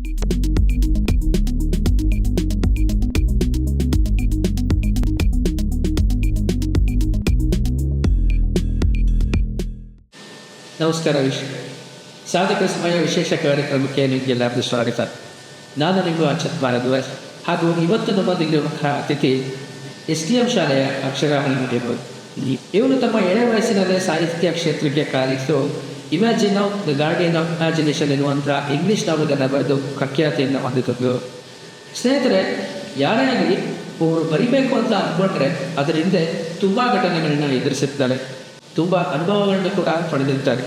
ನಮಸ್ಕಾರ ಸಾಧಕ ಸಮಯ ವಿಶೇಷ ಕಾರ್ಯಕ್ರಮಕ್ಕೆ ನಿಮಗೆಲ್ಲರಿಗೂ ಸ್ವಾಗತ. ನಾನು ನಿಮ್ಮ ಅಚ್ಯುತ್ ಭಾರದ್ವಾಜ್ ಹಾಗೂ ಇವತ್ತು ನಮ್ಮಲ್ಲಿರುವಂತಹ ಅತಿಥಿ STM ಶಾಲೆಯ ಅಕ್ಷರ ಹನುಮಂತಿರ್ಬೋದು. ಇವರು ತಮ್ಮ ಎಳೆ ವಯಸ್ಸಿನಲ್ಲೇ ಸಾಹಿತ್ಯ ಕ್ಷೇತ್ರಕ್ಕೆ ಕಾಲಿಟ್ಟು Imagine of the Guardian of Imagination ಎನ್ನುವಂಥ ಇಂಗ್ಲೀಷ್ ನಾವಲನ್ನು ಬರೆದು ಪ್ರಖ್ಯಾತಿಯನ್ನು ಹೊಂದಿದ್ರು. ಸ್ನೇಹಿತರೆ, ಯಾರೇ ಆಗಲಿ ಅವರು ಬರಿಬೇಕು ಅಂತ ಅಂದ್ಕೊಂಡ್ರೆ ಅದರ ಹಿಂದೆ ತುಂಬ ಘಟನೆಗಳನ್ನ ಎದುರಿಸಿರ್ತಾರೆ, ತುಂಬ ಅನುಭವಗಳನ್ನು ಕೂಡ ಪಡೆದಿರ್ತಾರೆ.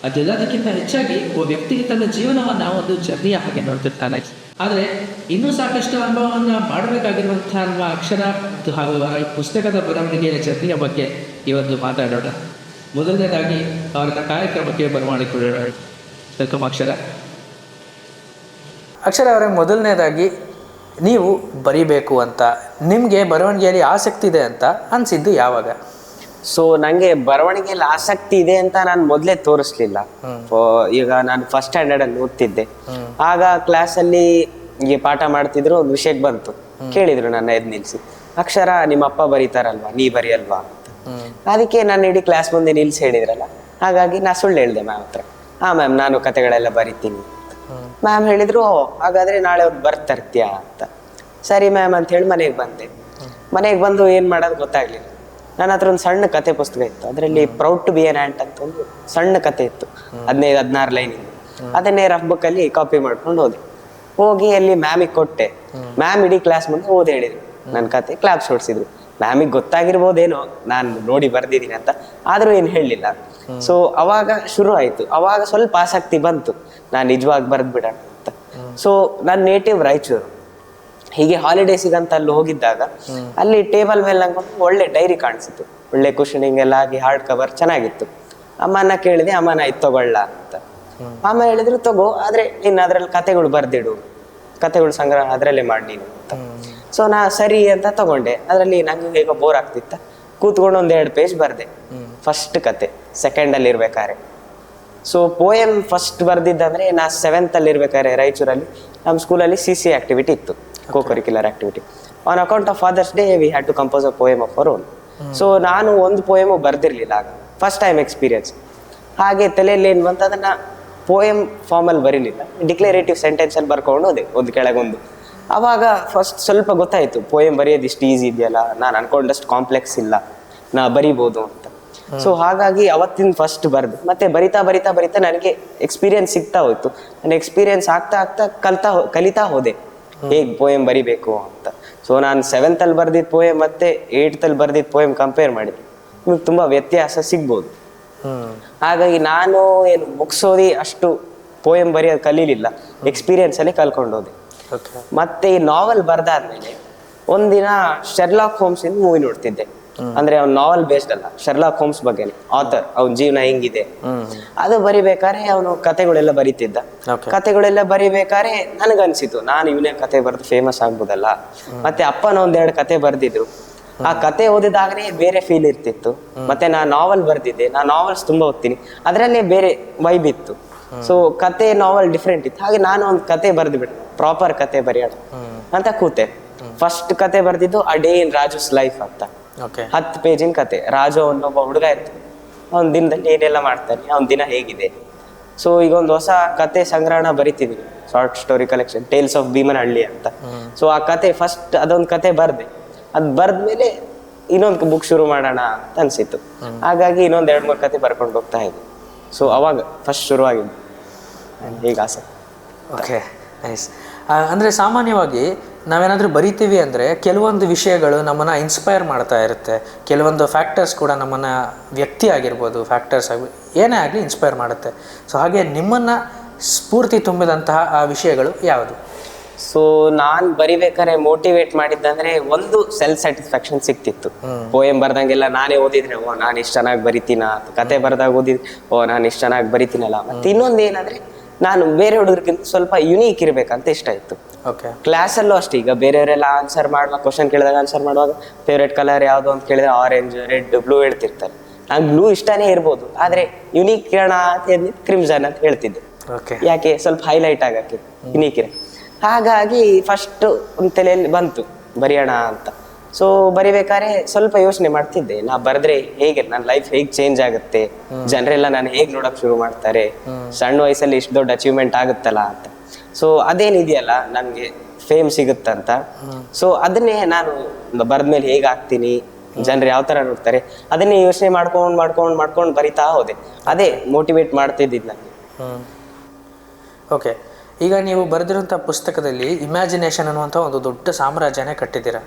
ಅದೆಲ್ಲದಕ್ಕಿಂತ ಹೆಚ್ಚಾಗಿ ಒಬ್ಬ ವ್ಯಕ್ತಿಗೆ ತನ್ನ ಜೀವನವನ್ನು ಒಂದು ಜರ್ನಿಯ ಹಾಗೆ ನೋಡ್ತಿರ್ತಾನೆ. ಆದರೆ ಇನ್ನೂ ಸಾಕಷ್ಟು ಅನುಭವವನ್ನು ಮಾಡಬೇಕಾಗಿರುವಂಥ ಅಕ್ಷರ ಹಾಗೂ ಈ ಪುಸ್ತಕದ ಬರವಣಿಗೆಯ ಜರ್ನಿಯ ಬಗ್ಗೆ ಇವತ್ತು ಮಾತಾಡೋಣ. ಮೊದಲನೇದಾಗಿ ಅವರ ಕಾರ್ಯಕ್ರಮಕ್ಕೆ ಬರಮಾಡಿಕೊಳ್ಳೋಣ. ವೆಲ್ಕಮ್ ಅಕ್ಷರ ಅವರೇ, ಮೊದಲನೇದಾಗಿ ನೀವು ಬರಿಬೇಕು ಅಂತ ನಿಮಗೆ ಬರವಣಿಗೆಯಲ್ಲಿ ಆಸಕ್ತಿ ಇದೆ ಅಂತ ಅನಿಸಿದ್ದು ಯಾವಾಗ? ಸೊ ನನಗೆ ಬರವಣಿಗೆಯಲ್ಲಿ ಆಸಕ್ತಿ ಇದೆ ಅಂತ ನಾನು ಮೊದಲೇ ತೋರಿಸ್ಲಿಲ್ಲ. ಈಗ ನಾನು ಫಸ್ಟ್ ಸ್ಟ್ಯಾಂಡರ್ಡಲ್ಲಿ ಓದ್ತಿದ್ದೆ. ಆಗ ಕ್ಲಾಸಲ್ಲಿ ಹೀಗೆ ಪಾಠ ಮಾಡ್ತಿದ್ರು, ಒಂದು ವಿಷಯಕ್ಕೆ ಬಂತು, ಕೇಳಿದ್ರು ನನ್ನ ಎದ್ದು ನಿಲ್ಲಿಸಿ, ಅಕ್ಷರ ನಿಮ್ಮ ಅಪ್ಪ ಬರೀತಾರಲ್ವಾ, ನೀ ಬರೆಯಲ್ವಾ ಅಂತ. ಅದಕ್ಕೆ ನಾನು ಇಡೀ ಕ್ಲಾಸ್ ಮುಂದೆ ನಿಲ್ಸಿ ಹೇಳಿದ್ರಲ್ಲ, ಹಾಗಾಗಿ ನಾ ಸುಳ್ಳು ಹೇಳಿದೆ ಮ್ಯಾಮ್ ಹತ್ರ. ಮ್ಯಾಮ್ ನಾನು ಕತೆಗಳೆಲ್ಲ ಬರಿತೀನಿ. ಮ್ಯಾಮ್ ಹೇಳಿದ್ರು, ಹಾಗಾದ್ರೆ ನಾಳೆ ಅವ್ರು ಬರ್ತಿರ್ತೀಯಾ ಅಂತ. ಸರಿ ಮ್ಯಾಮ್ ಅಂತ ಹೇಳಿ ಮನೆಗೆ ಬಂದೆ. ಮನೆಗೆ ಬಂದು ಏನು ಮಾಡೋದು ಗೊತ್ತಾಗ್ಲಿಲ್ಲ. ನನ್ನ ಹತ್ರ ಒಂದು ಸಣ್ಣ ಕತೆ ಪುಸ್ತಕ ಇತ್ತು, ಅದರಲ್ಲಿ proud to be an ant ಅಂತ ಒಂದು ಸಣ್ಣ ಕತೆ ಇತ್ತು, 15-16 ಲೈನಿಂದ. ಅದನ್ನೇ ರಫ್ ಬುಕ್ಕಲ್ಲಿ ಕಾಪಿ ಮಾಡ್ಕೊಂಡು ಹೋಗಿ ಅಲ್ಲಿ ಮ್ಯಾಮಿಗೆ ಕೊಟ್ಟೆ. ಮ್ಯಾಮ್ ಇಡೀ ಕ್ಲಾಸ್ ಮುಂದೆ ಓದಿ ಹೇಳಿದ್ರು ನನ್ನ ಕತೆ, ಕ್ಲಾಪ್ಸ್ ಹೊಡ್ಸಿದ್ರು. ಮ್ಯಾಮಿಗೆ ಗೊತ್ತಾಗಿರ್ಬೋದೇನೋ ನಾನು ನೋಡಿ ಬರ್ದಿದ್ದೀನಿ ಅಂತ, ಆದರೂ ಏನು ಹೇಳಲಿಲ್ಲ. ಸೊ ಅವಾಗ ಶುರು ಆಯಿತು. ಅವಾಗ ಸ್ವಲ್ಪ ಆಸಕ್ತಿ ಬಂತು, ನಾನು ನಿಜವಾಗಿ ಬರೆದ್ಬಿಡೋಣ ಅಂತ. ಸೊ ನನ್ನ ನೇಟಿವ್ ರಾಯಚೂರು. ಹೀಗೆ ಹಾಲಿಡೇಸಿಗಂತ ಅಲ್ಲಿ ಹೋಗಿದ್ದಾಗ ಅಲ್ಲಿ ಟೇಬಲ್ ಮೇಲೆ ನಂಗೆ ಒಳ್ಳೆ ಡೈರಿ ಕಾಣಿಸಿತ್ತು, ಒಳ್ಳೆ ಕುಷನಿಂಗ್ ಎಲ್ಲ ಆಗಿ ಹಾರ್ಡ್ ಕವರ್ ಚೆನ್ನಾಗಿತ್ತು. ಅಮ್ಮನ ಕೇಳಿದೆ, ಅಮ್ಮನ ಇದು ತಗೊಳ್ಳ ಅಂತ. ಅಮ್ಮ ಹೇಳಿದ್ರು ತಗೋ, ಆದ್ರೆ ನೀನು ಅದ್ರಲ್ಲಿ ಕತೆಗಳು ಬರ್ದಿಡು, ಕತೆಗಳು ಸಂಗ್ರಹ ಅದರಲ್ಲೇ ಮಾಡಿ ನೀನು ಅಂತ. ಸೊ ನಾ ಸರಿ ಅಂತ ತಗೊಂಡೆ. ಅದರಲ್ಲಿ ನಂಗೆ ಹೇಗೋ ಬೋರ್ ಆಗ್ತಿತ್ತ, ಕೂತ್ಕೊಂಡು 1-2 ಪೇಜ್ ಬರ್ದೆ. ಫಸ್ಟ್ ಕತೆ ಸೆಕೆಂಡಲ್ಲಿ ಇರ್ಬೇಕಾರೆ. ಸೊ ಪೋಯಮ್ ಫಸ್ಟ್ ಬರ್ದಿದ್ದಂದ್ರೆ ನಾ 7th ಅಲ್ಲಿ ಇರ್ಬೇಕಾದ್ರೆ ರಾಯಚೂರಲ್ಲಿ ನಮ್ಮ ಸ್ಕೂಲಲ್ಲಿ CC ಆಕ್ಟಿವಿಟಿ ಇತ್ತು, co-curricular activity. On account of Father's Day we had to compose a poem of our own. So ನಾನು ಒಂದು ಪೋಯಮು ಬರ್ದಿರ್ಲಿಲ್ಲ ಆಗ, ಫಸ್ಟ್ ಟೈಮ್ ಎಕ್ಸ್ಪೀರಿಯನ್ಸ್. ಹಾಗೆ ತಲೆಯಲ್ಲಿ ಏನು ಬಂತು, ಅದನ್ನ ಪೋಯಮ್ ಫಾರ್ಮಲ್ಲಿ ಬರೀಲಿಲ್ಲ, ಡಿಕ್ಲರೇಟಿವ್ ಸೆಂಟೆನ್ಸಲ್ಲಿ ಬರ್ಕೊಂಡು ಹೋದೆ, ಒಂದು ಕೆಳಗೊಂದು. ಅವಾಗ ಫಸ್ಟ್ ಸ್ವಲ್ಪ ಗೊತ್ತಾಯಿತು, ಪೋಯಮ್ ಬರೆಯೋದು ಇಷ್ಟು ಈಸಿ ಇದೆಯಲ್ಲ, ನಾನು ಅನ್ಕೊಂಡಷ್ಟು ಕಾಂಪ್ಲೆಕ್ಸ್ ಇಲ್ಲ, ನಾ ಬರಿಬೋದು ಅಂತ. ಸೊ ಹಾಗಾಗಿ ಅವತ್ತಿನ ಫಸ್ಟ್ ಬರ್ದು ಮತ್ತೆ ಬರಿತಾ ನನಗೆ ಎಕ್ಸ್ಪೀರಿಯನ್ಸ್ ಸಿಗ್ತಾ ಹೋಯ್ತು. ನನ್ನ ಎಕ್ಸ್ಪೀರಿಯನ್ಸ್ ಆಗ್ತಾ ಕಲಿತಾ ಹೋದೆ ಹೇಗೆ ಪೋಯಮ್ ಬರಿಬೇಕು ಅಂತ. ಸೊ ನಾನು 7th ಅಲ್ಲಿ ಬರ್ದಿದ್ದ ಪೋಯಮ್ ಮತ್ತೆ 8th ಅಲ್ಲಿ ಬರ್ದಿದ್ದ ಪೋಯಮ್ ಕಂಪೇರ್ ಮಾಡಿದ್ವಿ, ನಿಮ್ಗೆ ತುಂಬ ವ್ಯತ್ಯಾಸ ಸಿಗ್ಬೋದು. ಹಾಗಾಗಿ ನಾನು ಏನು ಬುಕ್ಸ್ ಓದಿ ಅಷ್ಟು ಪೋಯಮ್ ಬರೆಯೋದು ಕಲೀಲಿಲ್ಲ, ಎಕ್ಸ್ಪೀರಿಯನ್ಸ್ ಅಲ್ಲಿ ಕಲ್ಕೊಂಡು ಹೋದೆ. ಮತ್ತೆ ಈ ನಾವೆಲ್ ಬರ್ದಾದ್ಮೇಲೆ ಒಂದಿನ ಶೆರ್ಲಾಕ್ ಹೋಮ್ಸ್ ಇಂದ ಮೂವಿ ನೋಡ್ತಿದ್ದೆ. ಅಂದ್ರೆ ಅವ್ನ ನಾವೆಲ್ ಬೇಸ್ಡ್ ಅಲ್ಲ, ಶೆರ್ಲಾಕ್ ಹೋಮ್ಸ್ ಬಗ್ಗೆನೆ, ಆಥರ್, ಅವನ ಜೀವನ ಹೆಂಗಿದೆ ಅದು ಬರಿಬೇಕಾದ್ರೆ ಅವನು ಕತೆಗಳೆಲ್ಲ ಬರೀತಿದ್ದ. ಕತೆಗಳೆಲ್ಲ ಬರಿಬೇಕಾದ್ರೆ ನನಗನ್ಸಿತು, ನಾನು ಇವನೇ ಕತೆ ಬರೆದು ಫೇಮಸ್ ಆಗ್ಬೋದಲ್ಲ. ಮತ್ತೆ ಅಪ್ಪನ 1-2 ಕತೆ ಬರ್ದಿದ್ರು, ಆ ಕತೆ ಓದಿದಾಗನೇ ಬೇರೆ ಫೀಲ್ ಇರ್ತಿತ್ತು. ಮತ್ತೆ ನಾ ನಾವೆಲ್ ಬರ್ದಿದ್ದೆ, ನಾ ನಾವೆಲ್ಸ್ ತುಂಬಾ ಓದ್ತೀನಿ, ಅದರಲ್ಲೇ ಬೇರೆ ವೈಬ್ ಇತ್ತು. ಸೊ ಕತೆ ನಾವೆಲ್ ಡಿಫ್ರೆಂಟ್ ಇತ್ತು. ಹಾಗೆ ನಾನು ಒಂದು ಕತೆ ಬರ್ದ್ಬಿಟ್ಟೆ, ಪ್ರಾಪರ್ ಕತೆ ಬರೆಯೋಣ ಅಂತ ಕೂತೆ. ಫಸ್ಟ್ ಕತೆ ಬರ್ದಿದ್ದು a day in Raju's life ಅಂತ, 10 ಪೇಜಿನ ಕತೆ. ರಾಜು ಅನ್ನೊಬ್ಬ ಹುಡುಗ ಇರ್ತಾನೆ, ಅವ್ನ ದಿನದಲ್ಲಿ ಏನೆಲ್ಲ ಮಾಡ್ತಾನೆ, ಅವ್ನ ದಿನ ಹೇಗಿದೆ. ಸೊ ಈಗ ಒಂದು ಹೊಸ ಕತೆ ಸಂಗ್ರಹಣ ಬರಿತಿದ್ದೀನಿ, short story collection, tales of Bheemanahalli ಅಂತ. ಸೊ ಆ ಕತೆ ಫಸ್ಟ್ ಅದೊಂದು ಕತೆ ಬರ್ದೆ, ಅದು ಬರ್ದ್ಮೇಲೆ ಇನ್ನೊಂದು ಬುಕ್ ಶುರು ಮಾಡೋಣ ಅಂತ ಅನ್ಸಿತ್ತು. ಹಾಗಾಗಿ ಇನ್ನೊಂದು 2-3 ಕತೆ ಬರ್ಕೊಂಡು ಹೋಗ್ತಾ ಇದ್ದೆ. ಸೊ ಅವಾಗ ಫಸ್ಟ್ ಶುರುವಾಗಿದ್ದು ಈಗ ಆಸೆ. Okay, nice. ಅಂದರೆ ಸಾಮಾನ್ಯವಾಗಿ ನಾವೇನಾದರೂ ಬರಿತೀವಿ ಅಂದರೆ ಕೆಲವೊಂದು ವಿಷಯಗಳು ನಮ್ಮನ್ನು ಇನ್ಸ್ಪೈರ್ ಮಾಡ್ತಾ ಇರುತ್ತೆ, ಕೆಲವೊಂದು ಫ್ಯಾಕ್ಟರ್ಸ್ ಕೂಡ ನಮ್ಮನ್ನು, ವ್ಯಕ್ತಿ ಆಗಿರ್ಬೋದು, ಫ್ಯಾಕ್ಟರ್ಸ್ ಆಗಿ ಏನೇ ಆಗಲಿ ಇನ್ಸ್ಪೈರ್ ಮಾಡುತ್ತೆ. ಸೊ ಹಾಗೆ ನಿಮ್ಮನ್ನು ಸ್ಫೂರ್ತಿ ತುಂಬಿದಂತಹ ಆ ವಿಷಯಗಳು ಯಾವುದು? ಸೊ ನಾನು ಬರಿಬೇಕಾದ್ರೆ ಮೋಟಿವೇಟ್ ಮಾಡಿದ್ದಂದ್ರೆ ಒಂದು ಸೆಲ್ಫ್ ಸ್ಯಾಟಿಸ್ಫ್ಯಾಕ್ಷನ್ ಸಿಕ್ತಿತ್ತು. ಪೋಯಮ್ ಬರ್ದಂಗೆಲ್ಲ ನಾನೇ ಓದಿದ್ರೆ ಓ ನಾನು ಇಷ್ಟು ಚೆನ್ನಾಗಿ ಬರಿತೀನ, ಕತೆ ಬರ್ದಾಗ ಓದಿದ್ರೆ ಓ ನಾನು ಇಷ್ಟು ಚೆನ್ನಾಗಿ ಬರಿತೀನಲ್ಲ. ಮತ್ತೆ ಇನ್ನೊಂದು ಏನಂದ್ರೆ ನಾನು ಬೇರೆ ಹುಡುಗರಿಗಿಂತ ಸ್ವಲ್ಪ ಯುನೀಕ್ ಇರ್ಬೇಕಂತ ಇಷ್ಟ ಇತ್ತು. ಕ್ಲಾಸಲ್ಲೂ ಅಷ್ಟೇ, ಈಗ ಬೇರೆಯವರೆಲ್ಲ ಆನ್ಸರ್ ಮಾಡುವಾಗ, ಕ್ವಶನ್ ಕೇಳಿದಾಗ ಆನ್ಸರ್ ಮಾಡುವಾಗ ಫೇವ್ರೇಟ್ ಕಲರ್ ಯಾವುದು ಅಂತ ಕೇಳಿದ್ರೆ ಆರೆಂಜ್, ರೆಡ್, ಬ್ಲೂ ಹೇಳ್ತಿರ್ತಾರೆ. ನಂಗೆ ಬ್ಲೂ ಇಷ್ಟನೇ ಇರ್ಬೋದು, ಆದರೆ ಯುನೀಕ್ ಕೇಳೋಣ ಅಂತ ಹೇಳಿದ್ರೆ ಕ್ರಿಮ್ಸನ್ ಅಂತ ಹೇಳ್ತಿದ್ದೆ. ಓಕೆ. ಯಾಕೆ ಸ್ವಲ್ಪ ಹೈಲೈಟ್ ಆಗಕ್ಕೆ ಇನ್ನೀಕಿರೆ. ಹಾಗಾಗಿ ಫಸ್ಟ್ ಒಂದು ತಲೆಯಲ್ಲಿ ಬಂತು ಬರೆಯೋಣ ಅಂತ. ಸೊ ಬರಿಬೇಕಾದ್ರೆ ಸ್ವಲ್ಪ ಯೋಚನೆ ಮಾಡ್ತಿದ್ದೆ, ನಾ ಬರೆದ್ರೆ ಹೇಗೆ ನನ್ನ ಲೈಫ್ ಹೇಗೆ ಚೇಂಜ್ ಆಗುತ್ತೆ, ಜನರೆಲ್ಲ ನಾನು ಹೇಗೆ ನೋಡಕ್ ಶುರು ಮಾಡ್ತಾರೆ, ಸಣ್ಣ ವಯಸ್ಸಲ್ಲಿ ಇಷ್ಟು ದೊಡ್ಡ ಅಚೀವ್ಮೆಂಟ್ ಆಗುತ್ತಲ್ಲ ಅಂತ. ಸೊ ಅದೇನಿದೆಯಲ್ಲ ನನಗೆ ಫೇಮ್ ಸಿಗುತ್ತಂತ. ಸೊ ಅದನ್ನೇ ನಾನು ಬರೆದ್ಮೇಲೆ ಹೇಗೆ ಆಗ್ತೀನಿ, ಜನರು ಯಾವ ತರ ನೋಡ್ತಾರೆ, ಅದನ್ನೇ ಯೋಚನೆ ಮಾಡ್ಕೊಂಡು ಬರಿತಾ ಹೋದೆ. ಅದೇ ಮೋಟಿವೇಟ್ ಮಾಡ್ತಿದ್ದಿದ್ದು ನನಗೆ. ಓಕೆ. ಈಗ ನೀವು ಬರೆದಿರುವಂಥ ಪುಸ್ತಕದಲ್ಲಿ ಇಮ್ಯಾಜಿನೇಷನ್ ಅನ್ನುವಂಥ ಒಂದು ದೊಡ್ಡ ಸಾಮ್ರಾಜ್ಯನೇ ಕಟ್ಟಿದ್ದೀರಾ.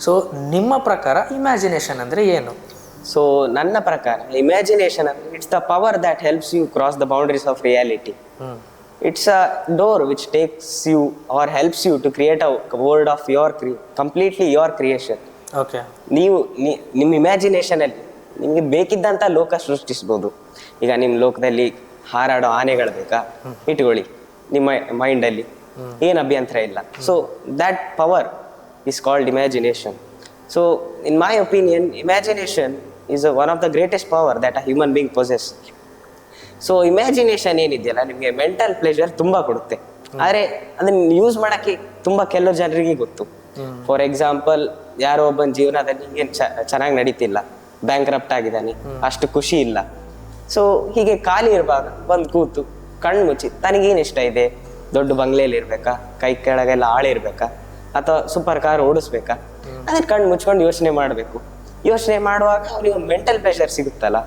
ಸೊ ನಿಮ್ಮ ಪ್ರಕಾರ ಇಮ್ಯಾಜಿನೇಷನ್ ಅಂದರೆ ಏನು? ಸೊ ನನ್ನ ಪ್ರಕಾರ ಇಮ್ಯಾಜಿನೇಷನ್ ಅಂದ್ರೆ it's the power that helps you cross the boundaries of reality. It's a door which takes you or helps you to create a world of completely your creation. Okay. ನೀವು ನಿಮ್ಮ ಇಮ್ಯಾಜಿನೇಷನಲ್ಲಿ ನಿಮಗೆ ಬೇಕಿದ್ದಂಥ ಲೋಕ ಸೃಷ್ಟಿಸ್ಬೋದು. ಈಗ ನಿಮ್ಮ ಲೋಕದಲ್ಲಿ ಹಾರಾಡೋ ಆನೆಗಳು ಬೇಕಾ, ಇಟ್ಕೊಳ್ಳಿ ನಿಮ್ಮ ಮೈಂಡಲ್ಲಿ, ಏನು ಅಭ್ಯಂತರ ಇಲ್ಲ. So that power is called imagination. So in my opinion, imagination is one of the greatest power that a human being possesses. So imagination ಏನಿದೆಯಲ್ಲ ನಿಮಗೆ ಮೆಂಟಲ್ ಪ್ಲೆಜರ್ ತುಂಬ ಕೊಡುತ್ತೆ, ಆದರೆ ಅದನ್ನ ಯೂಸ್ ಮಾಡೋಕ್ಕೆ ತುಂಬ ಕೆಲವು ಜನರಿಗೆ ಗೊತ್ತು. ಫಾರ್ ಎಕ್ಸಾಂಪಲ್, ಯಾರೋ ಒಬ್ಬನ ಜೀವನದಲ್ಲಿ ಏನು ಚೆನ್ನಾಗಿ ನಡೀತಿಲ್ಲ, ಬ್ಯಾಂಕ್ರಪ್ಟ್ ಆಗಿದ್ದಾನೆ, ಅಷ್ಟು ಖುಷಿ ಇಲ್ಲ. ಸೊ ಹೀಗೆ ಖಾಲಿ ಇರುವಾಗ ಬಂದು ಕೂತು ಕಣ್ಣು ಮುಚ್ಚಿ ತನಗೇನು ಇಷ್ಟ ಇದೆ, ದೊಡ್ಡ ಬಂಗ್ಲೆಯಲ್ಲಿ ಇರ್ಬೇಕಾ, ಕೈ ಕೆಳಗೆಲ್ಲ ಆಳಿರ್ಬೇಕಾ, ಅಥವಾ ಸೂಪರ್ ಕಾರ್ ಓಡಿಸ್ಬೇಕಾ, ಅದನ್ನ ಕಣ್ಣು ಮುಚ್ಕೊಂಡು ಯೋಚನೆ ಮಾಡಬೇಕು. ಯೋಚನೆ ಮಾಡುವಾಗ ಅವ್ರಿಗೆ ಒಂದು ಮೆಂಟಲ್ ಪ್ರೆಷರ್ ಸಿಗುತ್ತಲ್ಲ,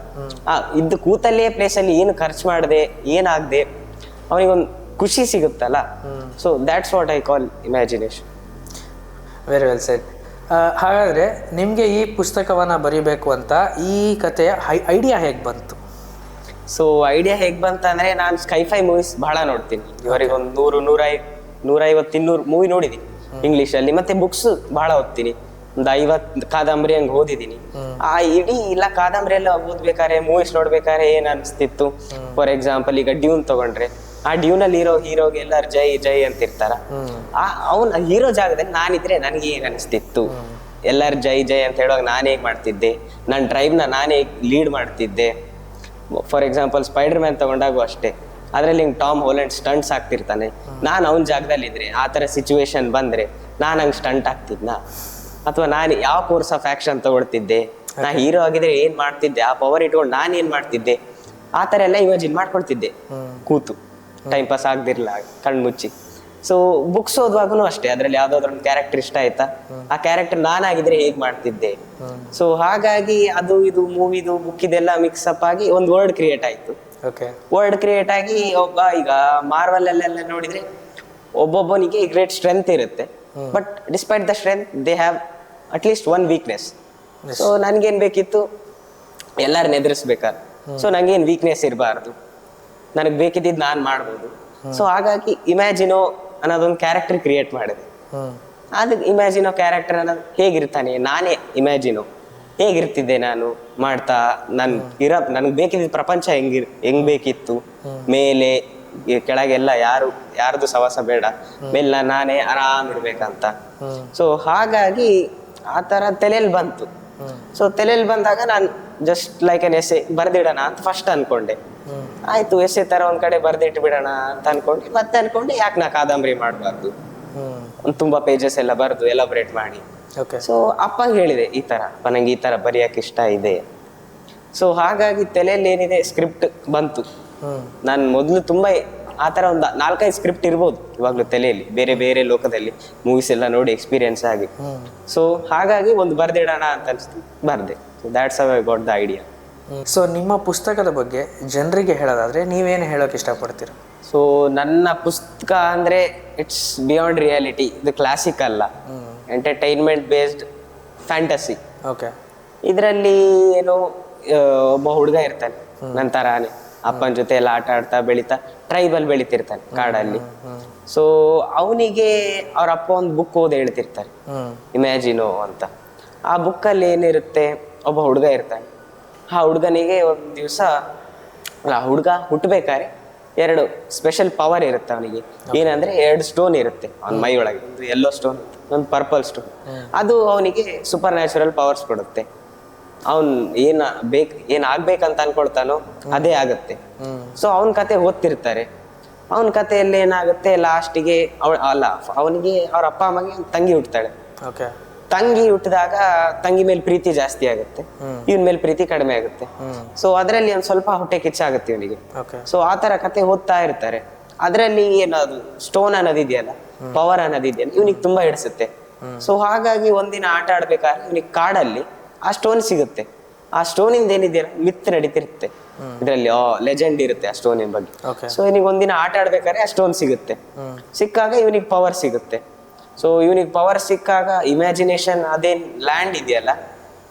ಇದ್ದು ಕೂತಲ್ಲೇ ಪ್ಲೇಸಲ್ಲಿ ಏನು ಖರ್ಚು ಮಾಡದೆ ಏನಾಗದೆ ಅವನಿಗೊಂದು ಖುಷಿ ಸಿಗುತ್ತಲ್ಲ. So that's what I call imagination. Very well shed. ಹಾಗಾದರೆ ನಿಮಗೆ ಈ ಪುಸ್ತಕವನ್ನು ಬರೀಬೇಕು ಅಂತ ಈ ಕಥೆಯ ಐಡಿಯಾ ಹೇಗೆ ಬಂತು? ಸೊ ಐಡಿಯಾ ಹೇಗೆ ಬಂತಂದರೆ, ನಾನು ಸ್ಕೈಫೈ ಮೂವೀಸ್ ಬಹಳ ನೋಡ್ತೀನಿ. ಇವರಿಗೆ ಒಂದು 100-150-200 ಮೂವಿ ನೋಡಿದ್ದೀನಿ ಇಂಗ್ಲೀಷಲ್ಲಿ. ಮತ್ತೆ ಬುಕ್ಸ್ ಬಹಳ ಓದ್ತೀನಿ, ಒಂದು 50 ಕಾದಂಬರಿ ಹಂಗೆ ಓದಿದ್ದೀನಿ. ಆ ಇಡೀ ಇಲ್ಲ ಕಾದಂಬರಿ ಎಲ್ಲ ಓದ್ಬೇಕಾದ್ರೆ, ಮೂವೀಸ್ ನೋಡ್ಬೇಕಾದ್ರೆ ಏನ್ ಅನಿಸ್ತಿತ್ತು, ಫಾರ್ ಎಕ್ಸಾಂಪಲ್ ಈಗ ಡ್ಯೂನ್ ತಗೊಂಡ್ರೆ, ಆ ಡ್ಯೂನಲ್ಲಿ ಹೀರೋಗೆ ಎಲ್ಲರೂ ಜೈ ಜೈ ಅಂತಿರ್ತಾರ. ಅವ್ನ ಹೀರೋ ಜಾಗದಲ್ಲಿ ನಾನಿದ್ರೆ ನನಗೆ ಹೇಗೆ ಅನಿಸ್ತಿತ್ತು, ಎಲ್ಲರೂ ಜೈ ಜೈ ಅಂತ ಹೇಳುವಾಗ ನಾನು ಹೇಗೆ ಮಾಡ್ತಿದ್ದೆ, ನನ್ನ ಟ್ರೈಬ್ನ ನಾನೇ ಲೀಡ್ ಮಾಡ್ತಿದ್ದೆ. ಫಾರ್ ಎಕ್ಸಾಂಪಲ್ ಸ್ಪೈಡರ್ ಮ್ಯಾನ್ ತಗೊಂಡಾಗೂ ಅಷ್ಟೇ, ಅದರಲ್ಲಿ ಹಿಂಗೆ ಟಾಮ್ ಹೋಲೆಂಡ್ ಸ್ಟಂಟ್ಸ್ ಆಗ್ತಿರ್ತಾನೆ, ನಾನು ಅವನ ಜಾಗದಲ್ಲಿದ್ರೆ ಆ ಥರ ಸಿಚುವೇಶನ್ ಬಂದರೆ ನಾನು ಹಂಗೆ ಸ್ಟಂಟ್ ಆಗ್ತಿದ್ನ, ಅಥವಾ ನಾನು ಯಾವ ಕೋರ್ಸ್ ಆಫ್ ಆ್ಯಕ್ಷನ್ ತಗೊಳ್ತಿದ್ದೆ, ನಾ ಹೀರೋ ಆಗಿದ್ರೆ ಏನು ಮಾಡ್ತಿದ್ದೆ, ಆ ಪವರ್ ಇಟ್ಕೊಂಡು ನಾನು ಏನು ಮಾಡ್ತಿದ್ದೆ, ಆ ಥರ ಎಲ್ಲ ಇಮ್ಯಾಜಿನ್ ಮಾಡ್ಕೊಳ್ತಿದ್ದೆ ಕೂತು, ಟೈಮ್ ಪಾಸ್ ಆಗದಿರಲ್ಲ ಕಣ್ಣು ಮುಚ್ಚಿ. ಸೊ ಬುಕ್ಸ್ ಓದುವಾಗೂ ಅಷ್ಟೇ, ಅದರಲ್ಲಿ ಯಾವುದಾದ್ರೂ ಒಂದು ಕ್ಯಾರೆಕ್ಟರ್ ಇಷ್ಟ ಆಯ್ತಾ, ಆ ಕ್ಯಾರೆಕ್ಟರ್ ನಾನಾಗಿದ್ರೆ ಹೇಗೆ ಮಾಡ್ತಿದ್ದೆ. ಸೊ ಹಾಗಾಗಿ ಅದು ಇದು ಮೂವಿದು ಬುಕ್ಕಿದೆಲ್ಲ ಮಿಕ್ಸಪ್ ಆಗಿ ಒಂದು ವರ್ಡ್ ಕ್ರಿಯೇಟ್ ಆಯಿತು. ವರ್ಡ್ ಕ್ರಿಯೇಟ್ ಆಗಿ ಈಗ ಮಾರ್ವಲ್ ಅಲ್ಲೆಲ್ಲ ನೋಡಿದ್ರೆ ಒಬ್ಬೊಬ್ಬನಿಗೆ ಗ್ರೇಟ್ ಸ್ಟ್ರೆಂತ್ ಇರುತ್ತೆ, but despite the strength they have at least one weakness. So ನನ್ಗೇನ್ ಬೇಕಿತ್ತು, ಎಲ್ಲರನ್ನ ಎದುರಿಸ್ಬೇಕಾದ್ರೆ. ಸೊ ನಂಗೇನು ವೀಕ್ನೆಸ್ ಇರಬಾರ್ದು, ನನಗೆ ಬೇಕಿದ್ದಿದ್ದು ನಾನು ಮಾಡ್ಬೋದು. ಸೊ ಹಾಗಾಗಿ ಇಮ್ಯಾಜಿನೋ ಅನ್ನೋದೊಂದು ಕ್ಯಾರೆಕ್ಟರ್ ಕ್ರಿಯೇಟ್ ಮಾಡಿದೆ. ಅದು ಇಮ್ಯಾಜಿನೋ ಕ್ಯಾರೆಕ್ಟರ್ ಅನ್ನೋದು ಹೇಗಿರ್ತಾನೆ, ನಾನೇ ಇಮ್ಯಾಜಿನೋ ಹೇಗಿರ್ತಿದ್ದೆ ನಾನು ಮಾಡ್ತಾ, ನನಗೆ ಬೇಕಿದ್ದ ಪ್ರಪಂಚ ಹೆಂಗ್ ಬೇಕಿತ್ತು, ಮೇಲೆ ಕೆಳಗೆಲ್ಲ ಯಾರ್ದು ಸವಾಸ ಬೇಡ, ಮೇಲೆ ನಾನೇ ಆರಾಮ್ ಇರ್ಬೇಕಂತ. ಸೊ ಹಾಗಾಗಿ ಆ ತರ ತಲೆಯಲ್ಲಿ ಬಂತು. ಸೊ ತಲೆಯಲ್ಲಿ ಬಂದಾಗ ನಾನು ಜಸ್ಟ್ ಲೈಕ್ ಎನ್ ಎಸ್ಸೆ ಬರ್ದಿಡೋಣ ಅಂತ ಫಸ್ಟ್ ಅನ್ಕೊಂಡೆ. ಆಯ್ತು, ಎಸ್ಸೆ ತರ ಒಂದ್ ಕಡೆ ಬರ್ದಿಟ್ಟು ಬಿಡೋಣ ಅಂತ ಅನ್ಕೊಂಡೆ ಯಾಕೆ ನಾ ಕಾದಂಬರಿ ಮಾಡಬಾರ್ದು, ಒಂದು ತುಂಬಾ ಪೇಜಸ್ ಎಲ್ಲ ಬರ್ದು ಎಲಾಬ್ರೇಟ್ ಮಾಡಿ. ಸೊ ಅಪ್ಪಂಗೆ ಹೇಳಿದೆ, ಈ ತರ ನಂಗೆ ಈ ತರ ಬರೆಯಕ್ಕೆ ಇಷ್ಟ ಇದೆ. ಸೊ ಹಾಗಾಗಿ ತಲೆಯಲ್ಲಿ ಏನಿದೆ ಸ್ಕ್ರಿಪ್ಟ್ ಬಂತು. ನಾನು ಮೊದಲು ತುಂಬಾ ಆ ತರ ಒಂದು 4-5 ಸ್ಕ್ರಿಪ್ಟ್ ಇರ್ಬೋದು ಇವಾಗ್ಲೂ ತಲೆಯಲ್ಲಿ, ಬೇರೆ ಬೇರೆ ಲೋಕದಲ್ಲಿ ಮೂವೀಸ್ ಎಲ್ಲ ನೋಡಿ ಎಕ್ಸ್ಪೀರಿಯನ್ಸ್ ಆಗಿ. ಸೊ ಹಾಗಾಗಿ ಒಂದು ಬರ್ದಿಡೋಣ ಅಂತ ಅನ್ಸ್ತು, ಬರ್ದೆ. That's how I got the idea. So ನಿಮ್ಮ ಪುಸ್ತಕದ ಬಗ್ಗೆ ಜನರಿಗೆ ಹೇಳೋದಾದ್ರೆ ನೀವೇನು ಹೇಳೋಕೆ ಇಷ್ಟಪಡ್ತೀರ? ಸೊ ನನ್ನ ಪುಸ್ತಕ ಅಂದ್ರೆ ಇಟ್ಸ್ ಬಿಯಾಂಡ್ ರಿಯಾಲಿಟಿ, ಇದು ಕ್ಲಾಸಿಕ್ ಅಲ್ಲ, ಎಂಟರ್ಟೈನ್ಮೆಂಟ್ ಬೇಸ್ಡ್ ಫ್ಯಾಂಟಸಿ. ಓಕೆ. ಇದರಲ್ಲಿ ಏನು ಒಬ್ಬ ಹುಡುಗ ಇರ್ತಾನೆ ನನ್ನ ತರಾನೇ, ಅಪ್ಪನ ಜೊತೆ ಎಲ್ಲ ಆಟ ಆಡ್ತಾ ಬೆಳೀತಾ ಟ್ರೈಬಲ್ ಬೆಳಿತಿರ್ತಾನೆ ಕಾಡಲ್ಲಿ. ಸೊ ಅವನಿಗೆ ಅವ್ರ ಅಪ್ಪ ಒಂದು ಬುಕ್ ಓದಿ ಹೇಳ್ತಿರ್ತಾರೆ, ಇಮ್ಯಾಜಿನೋ ಅಂತ. ಆ ಬುಕ್ಕಲ್ಲಿ ಏನಿರುತ್ತೆ, ಒಬ್ಬ ಹುಡುಗ ಇರ್ತಾನೆ. ಆ ಹುಡುಗನಿಗೆ ಒಂದು ದಿವಸ ಹುಡುಗ ಹುಟ್ಟಬೇಕಾದ್ರೆ 2 ಸ್ಪೆಷಲ್ ಪವರ್ ಇರುತ್ತೆ ಅವನಿಗೆ. ಏನಂದ್ರೆ 2 ಸ್ಟೋನ್ ಇರುತ್ತೆ ಅವನ ಮೈ ಒಳಗೆ, ಒಂದು ಯೆಲ್ಲೋ ಸ್ಟೋನ್, ಒಂದು ಪರ್ಪಲ್ ಸ್ಟೋನ್. ಅದು ಅವನಿಗೆ ಸೂಪರ್ ನ್ಯಾಚುರಲ್ ಪವರ್ಸ್ ಕೊಡುತ್ತೆ. ಅವನ್ ಏನ್ ಆಗ್ಬೇಕಂತ ಅನ್ಕೊಳ್ತಾನೋ ಅದೇ ಆಗತ್ತೆ. ಸೊ ಅವನ ಕತೆ ಓದ್ತಿರ್ತಾರೆ. ಅವನ ಕಥೆಯಲ್ಲಿ ಏನಾಗುತ್ತೆ, ಲಾಸ್ಟಿಗೆ ಅವನಿಗೆ ಅವ್ರ ಅಪ್ಪ ಅಮ್ಮಗೆ ಒಂದು ತಂಗಿ ಹುಟ್ಟುತ್ತಾಳೆ. ಓಕೆ. ತಂಗಿ ಹುಟ್ಟಿದಾಗ ತಂಗಿ ಮೇಲೆ ಪ್ರೀತಿ ಜಾಸ್ತಿ ಆಗುತ್ತೆ, ಇವನ್ ಮೇಲೆ ಪ್ರೀತಿ ಕಡಿಮೆ ಆಗುತ್ತೆ. ಸೊ ಅದರಲ್ಲಿ ಒಂದ್ ಸ್ವಲ್ಪ ಹೊಟ್ಟೆ ಕಿಚ್ಚಾಗುತ್ತೆ ಇವನಿಗೆ. ಸೊ ಆ ತರ ಕತೆ ಓದ್ತಾ ಇರ್ತಾರೆ. ಅದರಲ್ಲಿ ಏನದು ಸ್ಟೋನ್ ಅನ್ನೋದಿದೆಯಲ್ಲ, ಪವರ್ ಅನ್ನೋದಿದೆಯಲ್ಲ, ಇವನಿಗೆ ತುಂಬಾ ಹಿಡಿಸುತ್ತೆ. ಸೊ ಹಾಗಾಗಿ ಒಂದಿನ ಆಟ ಆಡ್ಬೇಕಾದ್ರೆ ಇವನಿಗೆ ಕಾಡಲ್ಲಿ ಆ ಸ್ಟೋನ್ ಸಿಗುತ್ತೆ. ಆ ಸ್ಟೋನಿಂದ ಏನಿದೆಯಲ್ಲ ಮಿತ್ ನಡೀತಿರುತ್ತೆ, ಇದ್ರಲ್ಲಿ ಲೆಜೆಂಡ್ ಇರುತ್ತೆ ಆ ಸ್ಟೋನಿನ ಬಗ್ಗೆ. ಸೊ ಇವನಿಗೆ ಒಂದಿನ ಆಟ ಆಡ್ಬೇಕಾದ್ರೆ ಆ ಸ್ಟೋನ್ ಸಿಗುತ್ತೆ. ಸಿಕ್ಕಾಗ ಇವನಿಗೆ ಪವರ್ ಸಿಗುತ್ತೆ. ಸೊ ಇವನಿಗೆ ಪವರ್ ಸಿಕ್ಕಾಗ ಇಮ್ಯಾಜಿನೇಷನ್ ಅದೇನ್ ಲ್ಯಾಂಡ್ ಇದೆಯಲ್ಲ,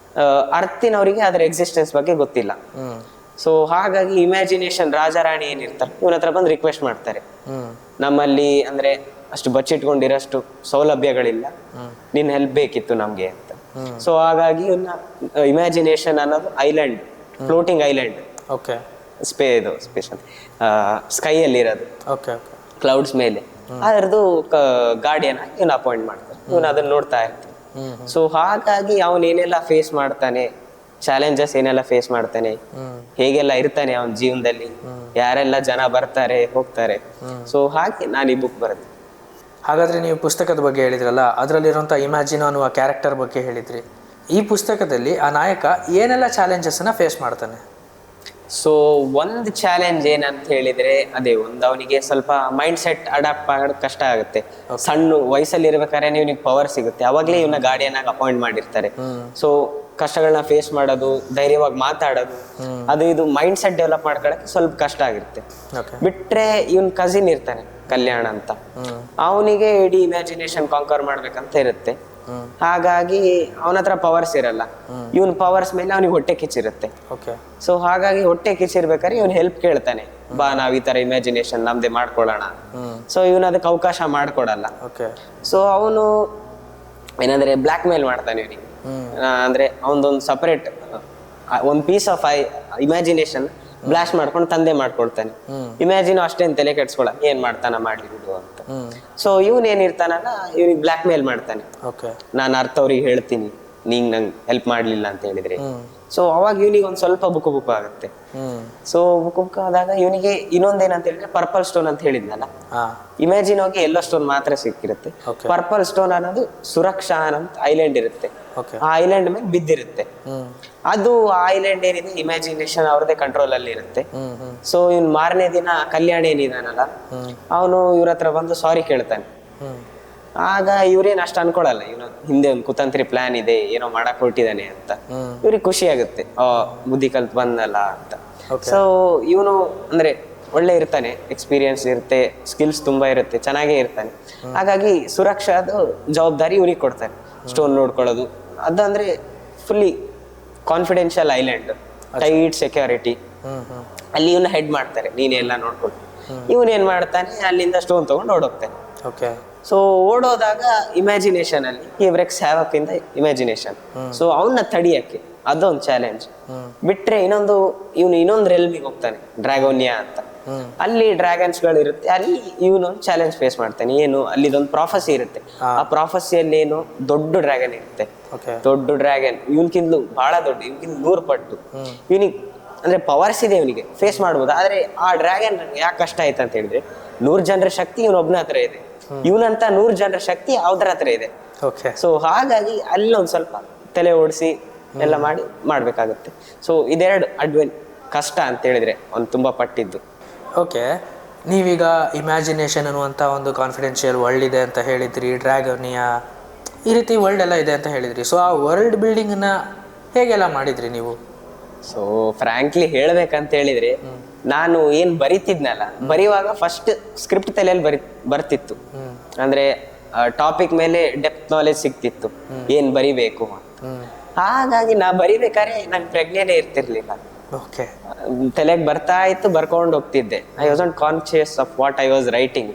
ಅರ್ಥಿನವರಿಗೆ ಅದರ ಎಕ್ಸಿಸ್ಟೆನ್ಸ್ ಬಗ್ಗೆ ಗೊತ್ತಿಲ್ಲ. ಸೊ ಹಾಗಾಗಿ ಇಮ್ಯಾಜಿನೇಷನ್ ರಾಜಾರಾಣಿ ಏನಿರ್ತಾರೆ ಇವನ ಹತ್ರ ಬಂದು ರಿಕ್ವೆಸ್ಟ್ ಮಾಡ್ತಾರೆ, ನಮ್ಮಲ್ಲಿ ಅಂದ್ರೆ ಅಷ್ಟು ಬಚ್ಚಿಟ್ಕೊಂಡಿರೋಷ್ಟು ಸೌಲಭ್ಯಗಳಿಲ್ಲ, ನಿನ್ ಹೆಲ್ಪ್ ಬೇಕಿತ್ತು ನಮ್ಗೆ ಅಂತ. ಸೊ ಹಾಗಾಗಿ ಇವನ್ನ ಇಮ್ಯಾಜಿನೇಷನ್ ಅನ್ನೋದು island, floating island, station sky ಅಲ್ಲಿ ಇರೋದು, ಕ್ಲೌಡ್ಸ್ ಮೇಲೆ, ಅದರದ್ದು ಗಾರ್ಡಿಯನ್ ಇವನ್ ಅಪಾಯಿಂಟ್ ಮಾಡ್ತಾರೆ. ಇವನ್ ಅದನ್ನ ನೋಡ್ತಾ ಇರ್ತಾನೆ. ಸೊ ಹಾಗಾಗಿ ಅವನ್ ಏನೆಲ್ಲ ಫೇಸ್ ಮಾಡ್ತಾನೆ, ಚಾಲೆಂಜಸ್ ಏನೆಲ್ಲ ಫೇಸ್ ಮಾಡ್ತಾನೆ, ಹೇಗೆಲ್ಲ ಇರ್ತಾನೆ ಅವನ ಜೀವನದಲ್ಲಿ, ಯಾರೆಲ್ಲ ಜನ ಬರ್ತಾರೆ ಹೋಗ್ತಾರೆ. ಸೊ ಹಾಗೆ ನಾನು ಈ ಬುಕ್ ಬರೆದೆ. ಹಾಗಾದ್ರೆ ನೀವು ಪುಸ್ತಕದ ಬಗ್ಗೆ ಹೇಳಿದ್ರಲ್ಲ, ಅದರಲ್ಲಿರುವಂಥ ಇಮ್ಯಾಜಿನ್ ಅನ್ನುವ ಕ್ಯಾರೆಕ್ಟರ್ ಬಗ್ಗೆ ಹೇಳಿದ್ರಿ. ಈ ಪುಸ್ತಕದಲ್ಲಿ ಆ ನಾಯಕ ಏನೆಲ್ಲ ಚಾಲೆಂಜಸ್ ಅನ್ನ ಫೇಸ್ ಮಾಡ್ತಾನೆ? ಸೊ ಒಂದು ಚಾಲೆಂಜ್ ಏನಂತ ಹೇಳಿದ್ರೆ ಅದೇ ಅವನಿಗೆ ಸ್ವಲ್ಪ ಮೈಂಡ್ ಸೆಟ್ ಅಡಾಪ್ಟ್ ಮಾಡೋದು ಕಷ್ಟ ಆಗುತ್ತೆ. ಸಣ್ಣ ವಯಸ್ಸಲ್ಲಿ ಇರ್ಬೇಕಾದ್ರೆ ಇವನಿಗೆ ಪವರ್ ಸಿಗುತ್ತೆ, ಅವಾಗ್ಲೇ ಇವನ್ನ ಗಾರ್ಡಿಯನ್ ಆಗಿ ಅಪಾಯಿಂಟ್ ಮಾಡಿರ್ತಾರೆ. ಸೊ ಕಷ್ಟಗಳನ್ನ ಫೇಸ್ ಮಾಡೋದು, ಧೈರ್ಯವಾಗಿ ಮಾತಾಡೋದು, ಅದು ಇದು ಮೈಂಡ್ ಸೆಟ್ ಡೆವಲಪ್ ಮಾಡ್ಕೊಳಕ್ಕೆ ಸ್ವಲ್ಪ ಕಷ್ಟ ಆಗಿರುತ್ತೆ. ಬಿಟ್ರೆ ಇವನ್ ಕಸಿನ್ ಇರ್ತಾನೆ ಕಲ್ಯಾಣ ಅಂತ, ಅವನಿಗೆ ಇಡೀ ಇಮ್ಯಾಜಿನೇಷನ್ ಕಾಂಕರ್ ಮಾಡ್ಬೇಕಂತ ಇರುತ್ತೆ. ಹಾಗಾಗಿ ಅವನ ಹತ್ರ ಪವರ್ಸ್ ಇರಲ್ಲ, ಇವನ್ ಪವರ್ಸ್ ಮೇಲೆ ಅವನಿಗೆ ಹೊಟ್ಟೆ ಕಿಚ್ಚಿರುತ್ತೆ. ಸೊ ಹಾಗಾಗಿ ಹೊಟ್ಟೆ ಕಿಚ್ಚಿರ್ಬೇಕಾದ್ರೆ ಇವನ್ ಹೆಲ್ಪ್ ಕೇಳ್ತಾನೆ, ಬಾ ನಾವ್ ಈ ತರ ಇಮ್ಯಾಜಿನೇಷನ್ ನಮ್ದೇ ಮಾಡ್ಕೊಳ್ಳೋಣ. ಸೊ ಇವನ್ ಅದಕ್ಕೆ ಅವಕಾಶ ಮಾಡ್ಕೊಡಲ್ಲ. ಸೊ ಅವನು ಏನಂದ್ರೆ ಬ್ಲಾಕ್ ಮೇಲ್ ಮಾಡ್ತಾನೆ ಇವನಿಗೆ, ಅಂದ್ರೆ ಅವನದೊಂದು ಸಪರೇಟ್ ಒಂದ್ ಪೀಸ್ ಆಫ್ ಇಮ್ಯಾಜಿನೇಷನ್ ಬ್ಲಾಸ್ಟ್ ಮಾಡ್ಕೊಂಡು ತಂದೆ ಮಾಡ್ಕೊಳ್ತಾನೆ. ಇಮ್ಯಾಜಿನ್ ಅಷ್ಟೇನ್ ತಲೆ ಕೆಡ್ಸ್ಕೊಳ, ಏನ್ ಮಾಡ್ತಾನ ಮಾಡ್ಲಿ ಬಿಡು ಅಂತ. ಸೊ ಇವನ್ ಏನಿರ್ತಾನಲ್ಲ ಇವನಿಗೆ ಬ್ಲಾಕ್ ಮೇಲ್ ಮಾಡ್ತಾನೆ, ನಾನು ಅರ್ಥ ಅವ್ರಿಗೆ ಹೇಳ್ತೀನಿ ನೀಂಗ್ ನಂಗೆ ಹೆಲ್ಪ್ ಮಾಡ್ಲಿಲ್ಲ ಅಂತ ಹೇಳಿದ್ರೆ. ಸೊ ಅವಾಗ ಇವನಿಗೆ ಒಂದ್ ಸ್ವಲ್ಪ ಬುಕ್ ಆಗುತ್ತೆ. ಸೊ ಬುಕ್ ಆದಾಗ ಇವನಿಗೆ ಇನ್ನೊಂದೇನಂತ ಹೇಳಿದ್ರೆ ಪರ್ಪಲ್ ಸ್ಟೋನ್ ಅಂತ ಹೇಳಿದ್ನಲ್ಲ, ಇಮ್ಯಾಜಿನ್ ಹೋಗಿ ಎಲ್ಲೋ ಸ್ಟೋನ್ ಮಾತ್ರ ಸಿಕ್ಕಿರುತ್ತೆ. ಪರ್ಪಲ್ ಸ್ಟೋನ್ ಅನ್ನೋದು ಸುರಕ್ಷಾ ಅಂತ ಐಲ್ಯಾಂಡ್ ಇರುತ್ತೆ, ಆ ಐಲ್ಯಾಂಡ್ ಮೇಲೆ ಬಿದ್ದಿರುತ್ತೆ. ಅದು ಆ ಐಲ್ಯಾಂಡ್ ಏನಿದೆ ಇಮ್ಯಾಜಿನೇಷನ್ ಅವ್ರದೇ ಕಂಟ್ರೋಲ್ ಅಲ್ಲಿ ಇರುತ್ತೆ. ಸೊ ಇವ್ನ್ ಮಾರನೇ ದಿನ ಕಲ್ಯಾಣ ಏನಿದಾನಲ್ಲ, ಅವನು ಇವ್ರ ಹತ್ರ ಬಂದು ಸಾರಿ ಕೇಳ್ತಾನೆ. ಆಗ ಇವ್ರೇನ್ ಅಷ್ಟು ಅನ್ಕೊಳಲ್ಲ, ಇವನು ಹಿಂದೆ ಒಂದು ಕುತಂತ್ರಿ ಪ್ಲಾನ್ ಇದೆ, ಏನೋ ಮಾಡಕ್ ಹೊರಟಿದ್ದಾನೆ ಅಂತ. ಇವ್ರಿಗೆ ಖುಷಿ ಆಗುತ್ತೆ, ಬುದ್ಧಿ ಕಲ್ತ್ ಬಂದಲ್ಲ ಅಂತ. ಸೊ ಇವನು ಅಂದ್ರೆ ಒಳ್ಳೆ ಇರ್ತಾನೆ, ಎಕ್ಸ್ಪೀರಿಯನ್ಸ್ ಇರುತ್ತೆ, ಸ್ಕಿಲ್ಸ್ ತುಂಬಾ ಇರುತ್ತೆ, ಚೆನ್ನಾಗೇ ಇರ್ತಾನೆ. ಹಾಗಾಗಿ ಸುರಕ್ಷಾದ ಜವಾಬ್ದಾರಿ ಇವ್ರಿಗೆ ಕೊಡ್ತಾರೆ, ಸ್ಟೋನ್ ನೋಡ್ಕೊಳ್ಳೋದು. ಅದಂದ್ರೆ fully confidential island, tight security. ಅಲ್ಲಿ ಇವನ್ನ ಹೆಡ್ ಮಾಡ್ತಾರೆ, ನೀನೆಲ್ಲ ನೋಡ್ಕೊಂಡು. ಇವನ್ ಏನ್ ಮಾಡ್ತಾನೆ, ಅಲ್ಲಿಂದ ಸ್ಟೋನ್ ತಗೊಂಡು ಓಡೋಗ್ತಾನೆ. ಸೊ ಓಡೋದಾಗ ಇಮ್ಯಾಜಿನೇಷನ್ ಅಲ್ಲಿ he wrecks havoc in the imagination. So ಅವನ್ನ ತಡಿಯಕ್ಕೆ ಅದೊಂದು ಚಾಲೆಂಜ್. ಬಿಟ್ರೆ ಇನ್ನೊಂದು ರೆಲ್ಮಿಗೆ ಹೋಗ್ತಾನೆ, ಡ್ರ್ಯಾಗೋನಿಯಾ ಅಂತ. ಅಲ್ಲಿ ಡ್ರ್ಯಾಗನ್ಸ್ ಗಳು ಇರುತ್ತೆ, ಅಲ್ಲಿ ಇವನೊಂದು ಚಾಲೆಂಜ್ ಫೇಸ್ ಮಾಡ್ತಾನೆ. ಏನು, ಅಲ್ಲಿದೊಂದು ಪ್ರಾಫಸಿ ಇರುತ್ತೆ. ಆ ಪ್ರಾಫಸಿಯಲ್ಲಿ ಏನು, ದೊಡ್ಡ ಡ್ರ್ಯಾಗನ್ ಇರುತ್ತೆ. ದೊಡ್ಡ ಡ್ರ್ಯಾಗನ್ ಇವನ್ಕಿಂತಲೂ ಬಹಳ ದೊಡ್ಡ, ಇವನ್ಕಿಂತ 100 ಪಟ್ಟು. ಇವನಿಗೆ ಅಂದ್ರೆ ಪವರ್ಸ್ ಇದೆ, ಇವನಿಗೆ ಫೇಸ್ ಮಾಡ್ಬೋದು. ಆದ್ರೆ ಆ ಡ್ರ್ಯಾಗನ್ ಯಾಕೆ ಕಷ್ಟ ಆಯ್ತು ಅಂತ ಹೇಳಿದ್ರೆ, 100 ಜನರ ಶಕ್ತಿ ಇವನೊಬ್ನ ಹತ್ರ ಇದೆ, ಇವನಂತ 100 ಜನರ ಶಕ್ತಿ ಅವ್ರ ಹತ್ರ ಇದೆ. ಸೊ ಹಾಗಾಗಿ ಅಲ್ಲೊಂದ್ ಸ್ವಲ್ಪ ತಲೆ ಓಡಿಸಿ ಎಲ್ಲ ಮಾಡ್ಬೇಕಾಗತ್ತೆ. ಸೊ ಇದೆರಡು ಕಷ್ಟ ಅಂತ ಹೇಳಿದ್ರೆ ಒಂದು ತುಂಬಾ ಪಟ್ಟಿದ್ದು. ಓಕೆ, ನೀವೀಗ ಇಮ್ಯಾಜಿನೇಷನ್ ಅನ್ನುವಂಥ ಒಂದು ಕಾನ್ಫಿಡೆನ್ಷಿಯಲ್ ವರ್ಲ್ಡ್ ಇದೆ ಅಂತ ಹೇಳಿದ್ರಿ, ಡ್ರ್ಯಾಗೋನಿಯಾ ಈ ರೀತಿ ವರ್ಲ್ಡ್ ಎಲ್ಲ ಇದೆ ಅಂತ ಹೇಳಿದ್ರಿ. ಸೊ ಆ ವರ್ಲ್ಡ್ ಬಿಲ್ಡಿಂಗ್ನ ಹೇಗೆಲ್ಲ ಮಾಡಿದ್ರಿ ನೀವು? ಸೊ ಫ್ರಾಂಕ್ಲಿ ಹೇಳ್ಬೇಕಂತ ಹೇಳಿದ್ರೆ, ನಾನು ಏನ್ ಬರಿತಿದ್ನಲ್ಲ, ಬರೆಯುವಾಗ ಫಸ್ಟ್ ಸ್ಕ್ರಿಪ್ಟ್ ತಲೆಯಲ್ಲಿ ಬರ್ತಿತ್ತು. ಅಂದ್ರೆ ಟಾಪಿಕ್ ಮೇಲೆ ಡೆಪ್ತ್ ನಾಲೆಜ್ ಸಿಕ್ತಿತ್ತು, ಏನ್ ಬರಿಬೇಕು ಅಂತ. ಹಾಗಾಗಿ ನಾ ಬರಿಬೇಕಾದ್ರೆ ನಂಗೆ ಪ್ರಜ್ಞೆನೇ ಇರ್ತಿರ್ಲಿಲ್ಲ. ತಲೆಗೆ ಬರ್ತಾ ಇತ್ತು, ಬರ್ಕೊಂಡು ಹೋಗ್ತಿದ್ದೆ. I was not conscious of what I was writing.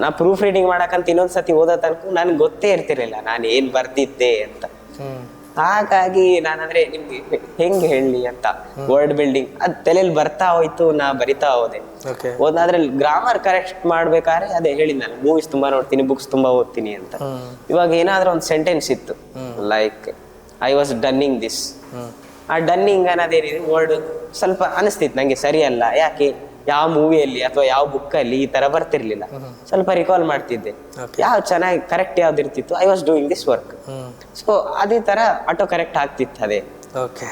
ನಾ ಪ್ರೂಫ್ ರೀಡಿಂಗ್ ಮಾಡಕಂತ ಇನ್ನೊಂದ್ಸತಿ ಓದೋ ತನಕ ನನ್ಗೆ ಗೊತ್ತೇ ಇರ್ತಿರ್ಲಿಲ್ಲ ನಾನು ಏನ್ ಬರ್ತಿದ್ದೆ ಅಂತ. ಹಾಗಾಗಿ ನಾನಂದ್ರೆ ನಿಮ್ಗೆ ಹೆಂಗ್ ಹೇಳಿ ಅಂತ, ವರ್ಡ್ ಬಿಲ್ಡಿಂಗ್ ಅದ್ ತಲೆಯಲ್ಲಿ ಬರ್ತಾ ಹೋಯ್ತು, ನಾ ಬರಿತಾ ಹೋದೆ. ಅದ್ರಲ್ಲಿ ಗ್ರಾಮರ್ ಕರೆಕ್ಟ್ ಮಾಡ್ಬೇಕಾದ್ರೆ ಅದೇ ಹೇಳಿದ್ ನಾನು, ಮೂವೀಸ್ ತುಂಬಾ ನೋಡ್ತೀನಿ, ಬುಕ್ಸ್ ತುಂಬಾ ಓದ್ತೀನಿ ಅಂತ. ಇವಾಗ ಏನಾದ್ರೂ ಒಂದು ಸೆಂಟೆನ್ಸ್ ಇತ್ತು, ಲೈಕ್ ಐ ವಾಸ್ ಡನ್ನಿಂಗ್ ದಿಸ್. ಆ ಡನ್ನಿಂಗ್ ಅನ್ನೋದೇನಿದೆ ವರ್ಡ್ ಸ್ವಲ್ಪ ಅನಿಸ್ತಿತ್ತು ನಂಗೆ ಸರಿ ಅಲ್ಲ, ಯಾಕೆ ಯಾವ ಮೂವಿಯಲ್ಲಿ ಅಥವಾ ಯಾವ ಬುಕ್ಕಲ್ಲಿ ಈ ತರ ಬರ್ತಿರ್ಲಿಲ್ಲ. ಸ್ವಲ್ಪ ರಿಕಾಲ್ ಮಾಡ್ತಿದ್ದೆ, ಯಾವ ಚೆನ್ನಾಗಿ ಕರೆಕ್ಟ್ ಯಾವ್ದು ಇರ್ತಿತ್ತು, I was doing this work. So ಅದೇ ತರ ಆಟೋ ಕರೆಕ್ಟ್ ಆಗ್ತಿತ್ತು ಅದೇ. ಓಕೆ.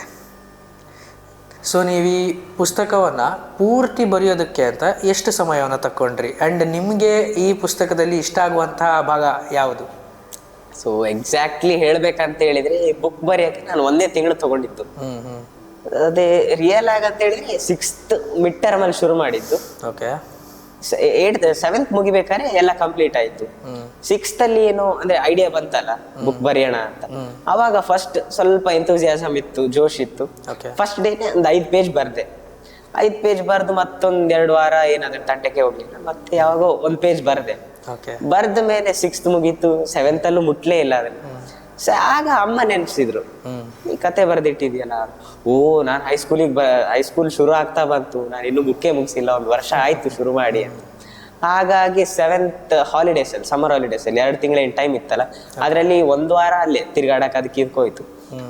ಸೊ ನೀವು ಈ ಪುಸ್ತಕವನ್ನು ಪೂರ್ತಿ ಬರೆಯೋದಕ್ಕೆ ಅಂತ ಎಷ್ಟು ಸಮಯವನ್ನು ತಗೊಂಡ್ರಿ? ಆ್ಯಂಡ್ ನಿಮಗೆ ಈ ಪುಸ್ತಕದಲ್ಲಿ ಇಷ್ಟ ಆಗುವಂತಹ ಭಾಗ ಯಾವುದು? ಸೊ ಎಕ್ಸಾಕ್ಟ್ಲಿ ಹೇಳ್ಬೇಕಂತ ಹೇಳಿದ್ರೆ ಬುಕ್ ಬರೆಯೋಕೆ ನಾನು 1 ತಿಂಗಳು ತಗೊಂಡಿದ್ದು. ಅದೇ ರಿಯಲ್ ಆಗಂತ ಹೇಳಿದ್ರೆ 6th ಮಿಡ್ ಟರ್ಮ್ ಅಲ್ಲಿ ಶುರು ಮಾಡಿದ್ದು. ಓಕೆ. 7th ಮುಗಿಬೇಕಾದ್ರೆ ಎಲ್ಲ ಕಂಪ್ಲೀಟ್ ಆಯ್ತು. 6th ಅಲ್ಲಿ ಏನು ಅಂದ್ರೆ ಐಡಿಯಾ ಬಂತಲ್ಲ ಬುಕ್ ಬರೆಯೋಣ ಅಂತ, ಅವಾಗ ಫಸ್ಟ್ ಸ್ವಲ್ಪ ಎಂಥೂಸಿಯಾಸಮ್ ಇತ್ತು, ಜೋಶ್ ಇತ್ತು. ಫಸ್ಟ್ ಡೇನೆ ಒಂದು 5 ಪೇಜ್ ಬರ್ದೆ. 5 ಪೇಜ್ ಬರ್ದು ಮತ್ತೊಂದ್ 2 ವಾರ ಏನಾದ್ರು ತಂಟಕ್ಕೆ ಹೋಗ್ಲಿಲ್ಲ, ಮತ್ತೆ ಯಾವಾಗೋ 1 ಪೇಜ್ ಬರ್ದೆ. ಬರ್ದ ಮೇಲೆ 6th ಮುಗೀತು, 7th ಅಲ್ಲೂ ಮುಟ್ಲೇ ಇಲ್ಲ ಅದನ್ನ. ಆಗ ಅಮ್ಮ ನೆನ್ಸಿದ್ರು, ಈ ಕತೆ ಬರ್ದಿಟ್ಟಿದ್ಯಲ್ಲ. ಓ, ನಾನು ಹೈಸ್ಕೂಲ್ ಶುರು ಆಗ್ತಾ ಬಂತು, ನಾನು ಇನ್ನೂ ಬುಕ್ಕೇ ಮುಗಿಸಿಲ್ಲ, 1 ವರ್ಷ ಆಯ್ತು ಶುರು ಮಾಡಿ ಅಂತ. ಹಾಗಾಗಿ 7th ಹಾಲಿಡೇಸ್ ಅಲ್ಲಿ, ಸಮ್ಮರ್ ಹಾಲಿಡೇಸ್ ಅಲ್ಲಿ 2 ತಿಂಗಳ ಟೈಮ್ ಇತ್ತಲ್ಲ, ಅದ್ರಲ್ಲಿ 1 ವಾರ ಅಲ್ಲೇ ತಿರ್ಗಾಡಕ್ ಅದಕ್ಕೆ ಇದ್ಕೋಯ್ತು.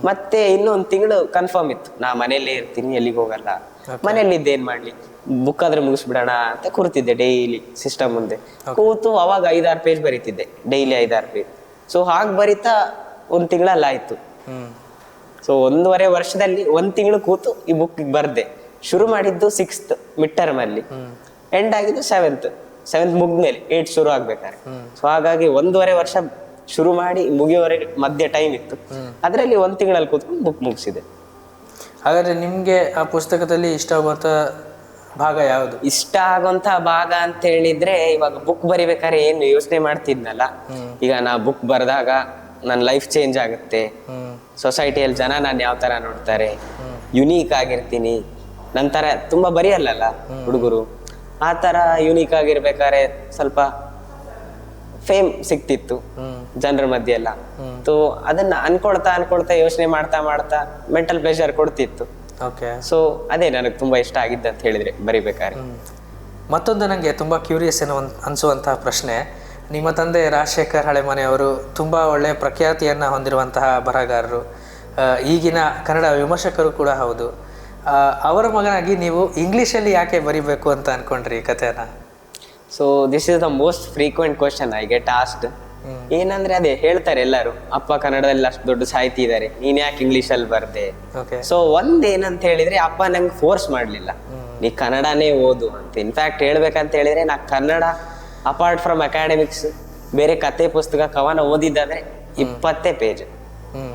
ಮತ್ತೆ ಇನ್ನೂ 1 ತಿಂಗಳು ಕನ್ಫರ್ಮ್ ಇತ್ತು, ನಾ ಮನೇಲೇ ಇರ್ತೀನಿ, ಎಲ್ಲಿಗೆ ಹೋಗಲ್ಲ, ಮನೇಲಿದ್ದ ಏನ್ ಮಾಡ್ಲಿ, ಬುಕ್ ಆದ್ರೆ ಮುಗಿಸ್ಬಿಡೋಣ ಅಂತ ಕೂರ್ತಿದ್ದೆ ಡೈಲಿ ಸಿಸ್ಟಮ್ ಮುಂದೆ ಕೂತು. ಅವಾಗ 5-6 ಪೇಜ್ ಬರೀತಿದ್ದೆ ಡೈಲಿ, 5-6 ಪೇಜ್. ಸೊ ಹಾಗೆ ಬರೀತಾ 1 ತಿಂಗಳಲ್ಲಿ ಆಯ್ತು. ಸೊ 1.5 ವರ್ಷದಲ್ಲಿ 1 ತಿಂಗಳು ಕೂತು ಈ ಬುಕ್ ಬರ್ದೆ. ಶುರು ಮಾಡಿದ್ದು 6th ಮಿಡ್ ಟರ್ಮ್ ಅಲ್ಲಿ, ಎಂಡ್ ಆಗಿದ್ದು 7th ಮುಗ್ದ್ಮೇಲೆ 8th ಶುರು ಆಗ್ಬೇಕಾದ್ರೆ. ಸೊ ಹಾಗಾಗಿ 1.5 ವರ್ಷ ಶುರು ಮಾಡಿ ಮುಗಿಯೋವರೆಗೆ ಮಧ್ಯ ಟೈಮ್ ಇತ್ತು. ಅದರಲ್ಲಿ 1 ತಿಂಗಳಲ್ಲಿ ಕೂತ್ಕೊಂಡು ಬುಕ್ ಮುಗಿಸಿದೆ. ಹಾಗಾದ್ರೆ ನಿಮ್ಗೆ ಆ ಪುಸ್ತಕದಲ್ಲಿ ಇಷ್ಟ ಆಗುವಂತ ಭಾಗ ಯಾವುದು? ಇಷ್ಟ ಆಗುವಂತ ಭಾಗ ಅಂತ ಹೇಳಿದ್ರೆ, ಇವಾಗ ಬುಕ್ ಬರಿಬೇಕಾದ್ರೆ ಏನು ಯೋಚನೆ ಮಾಡ್ತಿದ್ನಲ್ಲ, ಈಗ ನಾ ಬುಕ್ ಬರೆದಾಗ ನನ್ನ ಲೈಫ್ ಚೇಂಜ್ ಆಗುತ್ತೆ, ಸೊಸೈಟಿಯಲ್ಲಿ ಜನ ನಾನು ಯಾವ ತರ ನೋಡ್ತಾರೆ, ಯುನೀಕ್ ಆಗಿರ್ತೀನಿ, ನಂತರ ತುಂಬಾ ಬರೆಯಲ್ಲ ಹುಡುಗರು, ಆ ತರ ಯುನೀಕ್ ಆಗಿರ್ಬೇಕಾದ್ರೆ ಸ್ವಲ್ಪ ಫೇಮ್ ಸಿಕ್ತಿತ್ತು ಜನರ ಮಧ್ಯೆ ಎಲ್ಲ. ಅದನ್ನ ಅನ್ಕೊಳ್ತಾ ಯೋಚನೆ ಮಾಡ್ತಾ ಮೆಂಟಲ್ ಪ್ರೆಷರ್ ಕೊಡ್ತಿತ್ತು. ಸೊ ಅದೇ ನನಗೆ ತುಂಬಾ ಇಷ್ಟ ಆಗಿದ್ದಂತ ಹೇಳಿದ್ರೆ ಬರಿಬೇಕಾದ್ರೆ. ಮತ್ತೊಂದು ನನಗೆ ತುಂಬಾ ಕ್ಯೂರಿಯಸ್ ಅನಿಸುವಂತಹ ಪ್ರಶ್ನೆ, ನಿಮ್ಮ ತಂದೆ ರಾಜಶೇಖರ್ ಹಳೆಮನೆ ಅವರು ತುಂಬ ಒಳ್ಳೆಯ ಪ್ರಖ್ಯಾತಿಯನ್ನು ಹೊಂದಿರುವಂತಹ ಬರಹಗಾರರು, ಈಗಿನ ಕನ್ನಡ ವಿಮರ್ಶಕರು ಕೂಡ ಹೌದು. ಅವರ ಮಗನಾಗಿ ನೀವು ಇಂಗ್ಲೀಷಲ್ಲಿ ಯಾಕೆ ಬರಿಬೇಕು ಅಂತ ಅನ್ಕೊಂಡ್ರಿ ಈ ಕಥೆನ? So this is the most frequent question I get asked. ಏನಂದ್ರೆ ಅದೇ ಹೇಳ್ತಾರೆ ಎಲ್ಲರೂ, ಅಪ್ಪ ಕನ್ನಡದಲ್ಲಿ ಅಷ್ಟು ದೊಡ್ಡ ಸಾಹಿತಿ ಇದ್ದಾರೆ, ನೀನ್ ಯಾಕೆ ಇಂಗ್ಲೀಷಲ್ಲಿ ಬರ್ದೆ? ಸೊ ಏನಂತ ಹೇಳಿದ್ರೆ, ಅಪ್ಪ ನಂಗೆ ಫೋರ್ಸ್ ಮಾಡ್ಲಿಲ್ಲ ನೀ ಕನ್ನಡನೇ ಓದು ಅಂತ. ಇನ್ಫ್ಯಾಕ್ಟ್ ಹೇಳ್ಬೇಕಂತ ಹೇಳಿದ್ರೆ, ನಾ ಕನ್ನಡ ಅಪಾರ್ಟ್ ಫ್ರಮ್ ಅಕಾಡೆಮಿಕ್ಸ್ ಬೇರೆ ಕತೆ ಪುಸ್ತಕ ಕವನ ಓದಿದ್ದಾದ್ರೆ 20 ಪೇಜ್.